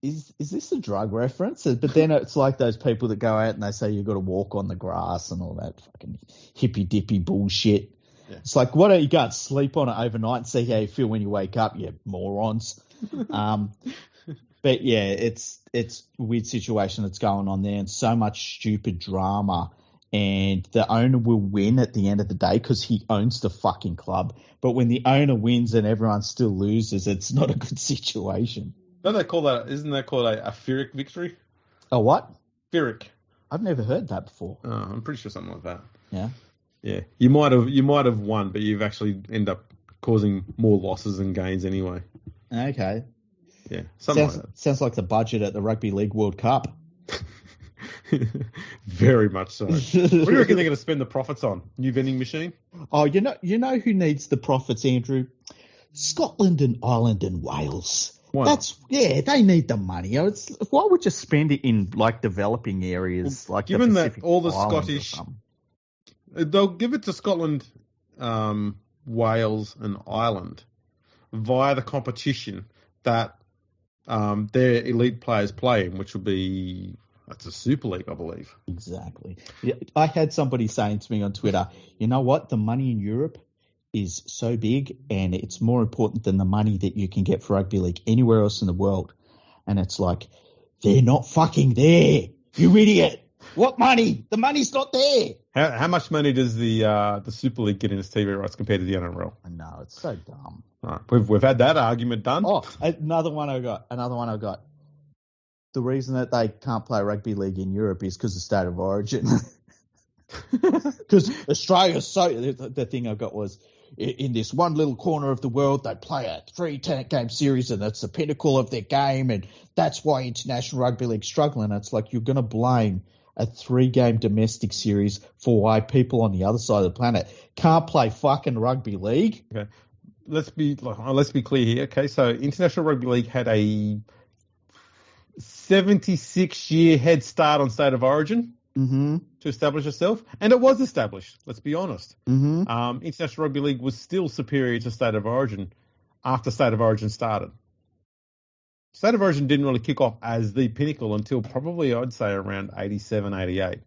is this a drug reference? But then it's like those people that go out and they say you've got to walk on the grass and all that fucking hippy dippy bullshit. Yeah. It's like, why don't you go and sleep on it overnight and see how you feel when you wake up, you morons. But yeah, it's a weird situation that's going on there, and so much stupid drama. And the owner will win at the end of the day because he owns the fucking club. But when the owner wins and everyone still loses, it's not a good situation. Isn't that called a Pyrrhic victory? A what? Pyrrhic. I've never heard that before. Oh, I'm pretty sure something like that. Yeah. Yeah. You might have won, but you've actually end up causing more losses than gains anyway. Okay. Yeah. Sounds like the budget at the Rugby League World Cup. Very much so. What do you reckon they're going to spend the profits on? New vending machine? Oh, you know who needs the profits, Andrew? Scotland and Ireland and Wales. Why they need the money. Why would you spend it in like developing areas like given the Pacific that all the Islands Scottish, they'll give it to Scotland, Wales and Ireland via the competition that their elite players play in, which will be. That's a Super League, I believe. Exactly. Yeah, I had somebody saying to me on Twitter, you know what? The money in Europe is so big and it's more important than the money that you can get for rugby league anywhere else in the world. And it's like, they're not fucking there, you idiot. What money? The money's not there. How much money does the Super League get in its TV rights compared to the NRL? I know, it's so dumb. Right, we've had that argument done. Oh, another one I got. The reason that they can't play rugby league in Europe is because of state of origin. Because Australia's the thing I got was, in this one little corner of the world, they play a 3-10-game series and that's the pinnacle of their game, and that's why international rugby league's struggling. It's like you're going to blame a 3-game domestic series for why people on the other side of the planet can't play fucking rugby league. Okay. Let's be clear here. Okay, so International Rugby League had a 76-year head start on State of Origin to establish itself, and it was established. Let's be honest. International Rugby League was still superior to State of Origin after State of Origin started. State of Origin didn't really kick off as the pinnacle until probably, I'd say, around 87, 88.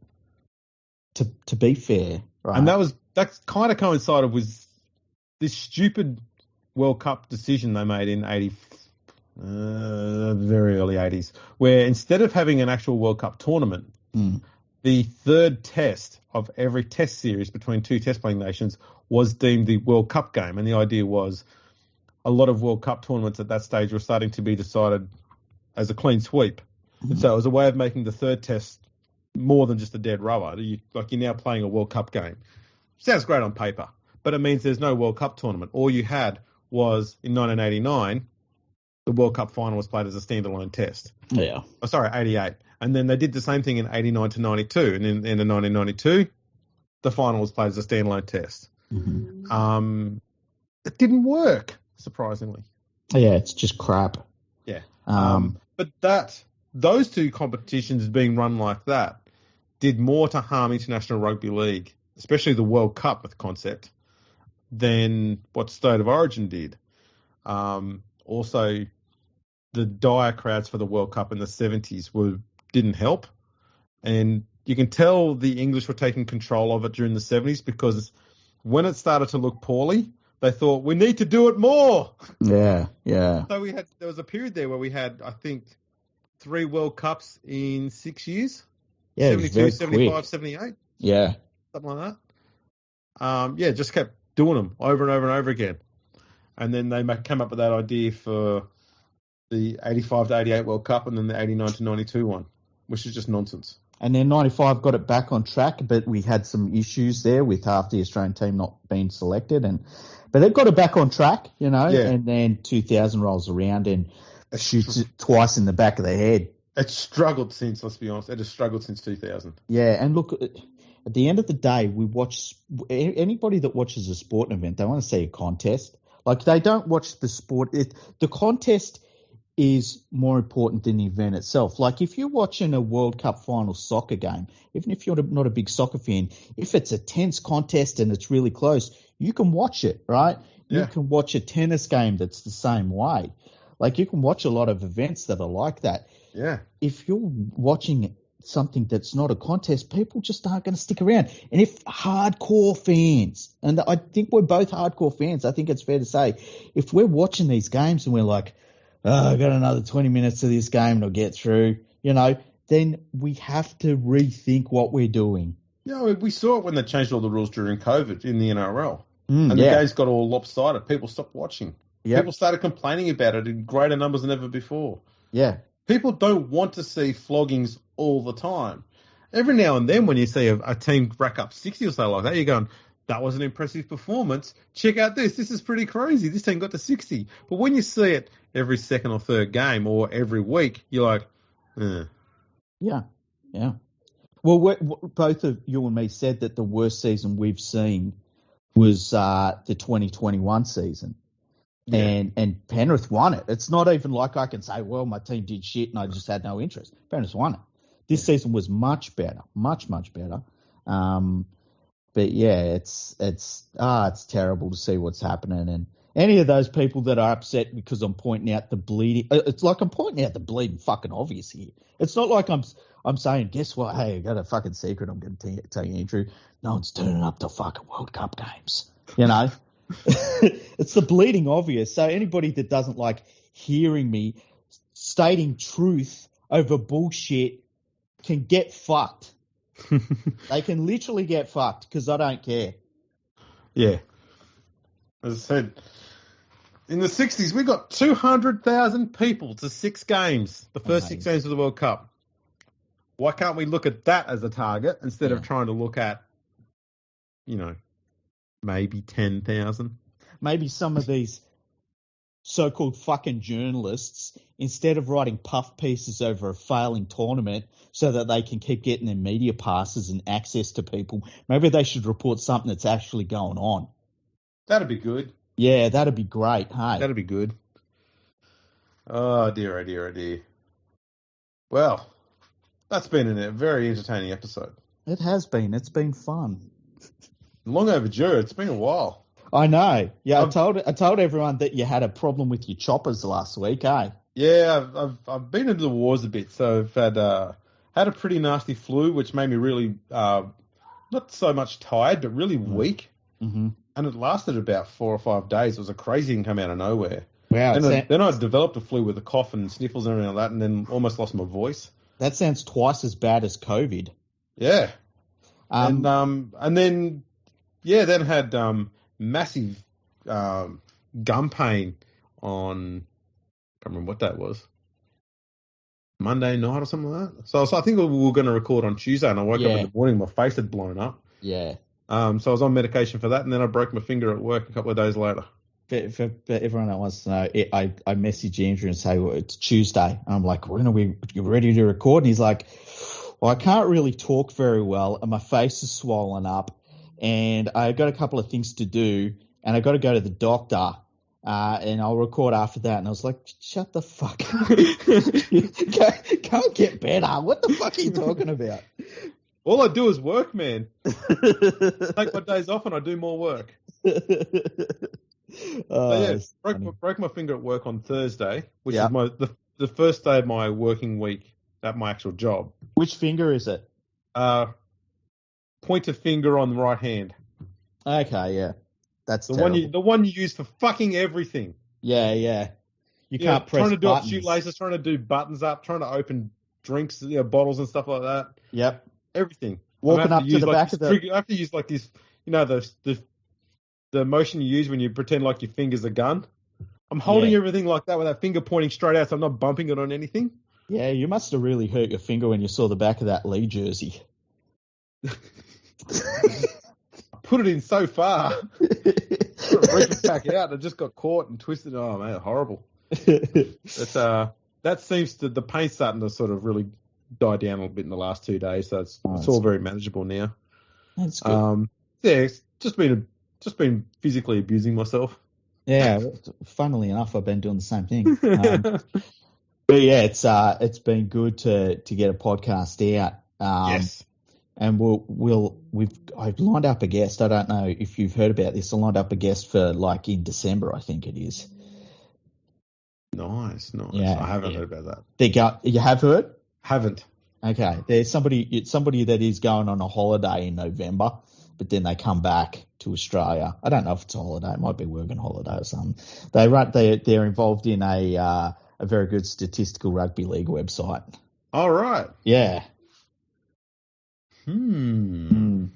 To be fair, right? And that kind of coincided with this stupid World Cup decision they made in Very early 80s, where instead of having an actual World Cup tournament, the third test of every test series between two test-playing nations was deemed the World Cup game. And the idea was a lot of World Cup tournaments at that stage were starting to be decided as a clean sweep. And so it was a way of making the third test more than just a dead rubber. You're now playing a World Cup game. Sounds great on paper, but it means there's no World Cup tournament. All you had was, in 1989, the World Cup final was played as a standalone test. Yeah. 88. And then they did the same thing in 89 to 92. And in 1992, the final was played as a standalone test. It didn't work, surprisingly. Yeah, it's just crap. Yeah. But those two competitions being run like that did more to harm International Rugby League, especially the World Cup with concept, than what State of Origin did. Also, the dire crowds for the World Cup in the 70s didn't help. And you can tell the English were taking control of it during the 70s because when it started to look poorly, they thought, we need to do it more. Yeah. So there was a period there where we had, I think, 3 World Cups in 6 years. Yeah, 72, 75, quick. 78. Yeah. Something like that. Just kept doing them over and over and over again. And then they came up with that idea for the 85 to 88 World Cup and then the 89 to 92 one, which is just nonsense. And then 95 got it back on track, but we had some issues there with half the Australian team not being selected. But they've got it back on track, Yeah. And then 2000 rolls around and shoots it twice in the back of the head. It's struggled since, let's be honest. It has struggled since 2000. Yeah, and look, at the end of the day, anybody that watches a sporting event, they want to see a contest. Like, they don't watch the sport. The contest is more important than the event itself. Like, if you're watching a World Cup final soccer game, even if you're not a big soccer fan, if it's a tense contest and it's really close, you can watch it, right? Yeah. You can watch a tennis game that's the same way. Like, you can watch a lot of events that are like that. Yeah. If you're watching something that's not a contest, people just aren't going to stick around. And if hardcore fans, and I think we're both hardcore fans, I think it's fair to say, if we're watching these games and we're like, I've got another 20 minutes of this game and I'll get through, then we have to rethink what we're doing. Yeah, we saw it when they changed all the rules during COVID in the NRL. The games got all lopsided. People stopped watching. Yep. People started complaining about it in greater numbers than ever before. Yeah. People don't want to see floggings all the time. Every now and then when you see a team rack up 60 or so like that, you're going, that was an impressive performance. Check out this. This is pretty crazy. This team got to 60. But when you see it every second or third game or every week, you're like, Yeah. Well, both of you and me said that the worst season we've seen was the 2021 season. Yeah. And Penrith won it. It's not even like I can say, well, my team did shit and I just had no interest. Penrith won it. This season was much better, much better. But yeah, it's terrible to see what's happening. And any of those people that are upset because I'm pointing out the bleeding, it's like I'm pointing out the bleeding fucking obvious here. It's not like I'm saying, guess what? Hey, I got a fucking secret I'm going to tell you, Andrew. No one's turning up to fucking World Cup games, It's the bleeding obvious. So anybody that doesn't like hearing me stating truth over bullshit can get fucked. They can literally get fucked because I don't care. Yeah. As I said, in the 60s, we got 200,000 people to 6 games, the first 6 games of the World Cup. Why can't we look at that as a target instead of trying to look at, maybe 10,000? Maybe some of these so-called fucking journalists, instead of writing puff pieces over a failing tournament so that they can keep getting their media passes and access to people, maybe they should report something that's actually going on. That'd be good. Yeah, that'd be great. Hey, that'd be good. Oh dear, oh dear, oh dear. Well, that's been a very entertaining episode. It has been. It's been fun. Long overdue. It's been a while. I know. Yeah, I told everyone that you had a problem with your choppers last week, eh? Yeah, I've been into the wars a bit, so I've had a pretty nasty flu, which made me really not so much tired, but really weak. Mm-hmm. And it lasted about 4 or 5 days. It was a crazy thing come out of nowhere. Wow. Then I developed a flu with a cough and sniffles and everything like that, and then almost lost my voice. That sounds twice as bad as COVID. Yeah. And then had massive gum pain on, I can't remember what that was, Monday night or something like that. So I think we were going to record on Tuesday, and I woke up in the morning, my face had blown up. Yeah. So I was on medication for that, and then I broke my finger at work a couple of days later. For everyone that wants to know, I message Andrew and say, well, it's Tuesday. And I'm like, when are we ready to record? And he's like, well, I can't really talk very well, and my face is swollen up, and I got a couple of things to do, and I got to go to the doctor, and I'll record after that. And I was like, shut the fuck up. Go and get better. What the fuck are you talking about? All I do is work, man. Take my days off and I do more work. Broke my finger at work on Thursday, which is the first day of my working week at my actual job. Which finger is it? Pointer finger on the right hand. Okay, yeah. That's the one you use for fucking everything. Yeah. You can't press trying to do buttons. Shoelaces, trying to do buttons up, trying to open drinks, bottles and stuff like that. Yep. Everything. Walking up to the back of the... I have to use like this, the motion you use when you pretend like your finger's a gun. I'm holding everything like that with that finger pointing straight out, so I'm not bumping it on anything. Yeah, you must have really hurt your finger when you saw the back of that Lee jersey. I put it in so far. Reach it back out, and it just got caught and twisted. Oh, man, horrible. That seems to, the pain's starting to sort of really die down a little bit in the last 2 days, so it's all very manageable now. That's good. It's just been physically abusing myself. Yeah, funnily enough, I've been doing the same thing. But yeah, it's been good to get a podcast out. Yes. And I've lined up a guest. I don't know if you've heard about this. I lined up a guest for like in December, I think it is. Nice. Yeah, I haven't heard about that. You have heard? Haven't. Okay. There's somebody that is going on a holiday in November, but then they come back to Australia. I don't know if it's a holiday. It might be a working holiday or something. They're involved in a very good statistical rugby league website. All right. Yeah. Mm-hmm.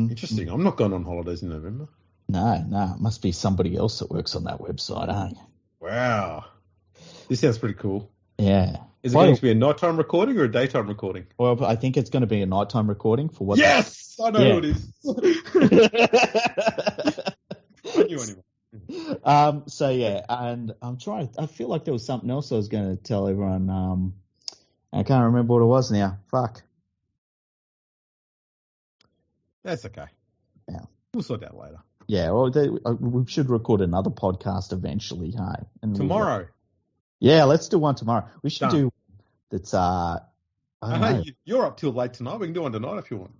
Interesting. I'm not going on holidays in November. No. It must be somebody else that works on that website, eh? Wow. This sounds pretty cool. Yeah. Is it going to be a nighttime recording or a daytime recording? Well, I think it's going to be a nighttime recording for what? Yes! I know who it is. I knew anyway. So yeah, and I feel like there was something else I was going to tell everyone. I can't remember what it was now. Fuck. That's okay. Yeah. We'll sort that later. Yeah, well, we should record another podcast eventually, hey? And tomorrow. Yeah, let's do one tomorrow. We should do that's. You're up till late tonight. We can do one tonight if you want.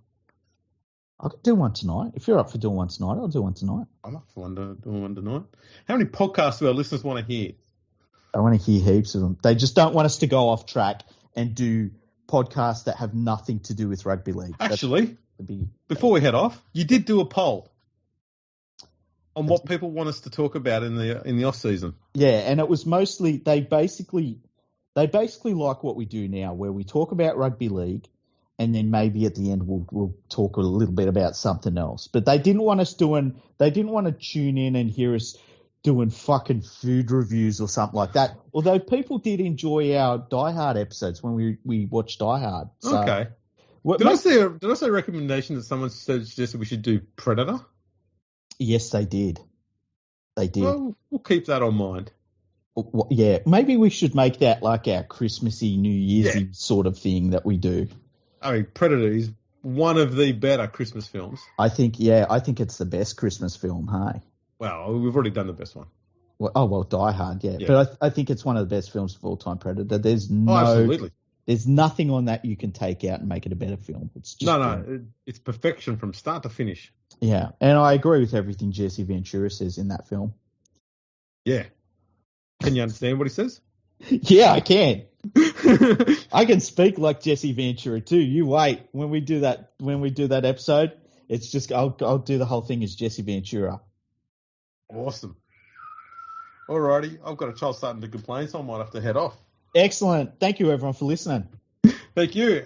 I could do one tonight. If you're up for doing one tonight, I'll do one tonight. I'm up for doing one tonight. How many podcasts do our listeners want to hear? I want to hear heaps of them. They just don't want us to go off track and do podcasts that have nothing to do with rugby league. Actually, before we head off, you did do a poll on what people want us to talk about in the off season. Yeah, and it was mostly they basically like what we do now, where we talk about rugby league, and then maybe at the end we'll talk a little bit about something else. But they didn't want to tune in and hear us doing fucking food reviews or something like that. Although people did enjoy our Die Hard episodes when we watched Die Hard. So, okay. Did I see a recommendation that someone suggested we should do Predator? Yes, they did. They did. Well, we'll keep that on mind. Yeah, maybe we should make that like our Christmassy, New Year's sort of thing that we do. I mean, Predator is one of the better Christmas films. I think it's the best Christmas film, hey? Well, we've already done the best one. Well, Die Hard, yeah. But I think it's one of the best films of all time, Predator. Absolutely. There's nothing on that you can take out and make it a better film. It's just it's perfection from start to finish. Yeah, and I agree with everything Jesse Ventura says in that film. Yeah. Can you understand what he says? Yeah, I can. I can speak like Jesse Ventura too. You wait when we do that episode. It's just I'll do the whole thing as Jesse Ventura. Awesome. Alrighty, I've got a child starting to complain, so I might have to head off. Excellent. Thank you, everyone, for listening. Thank you.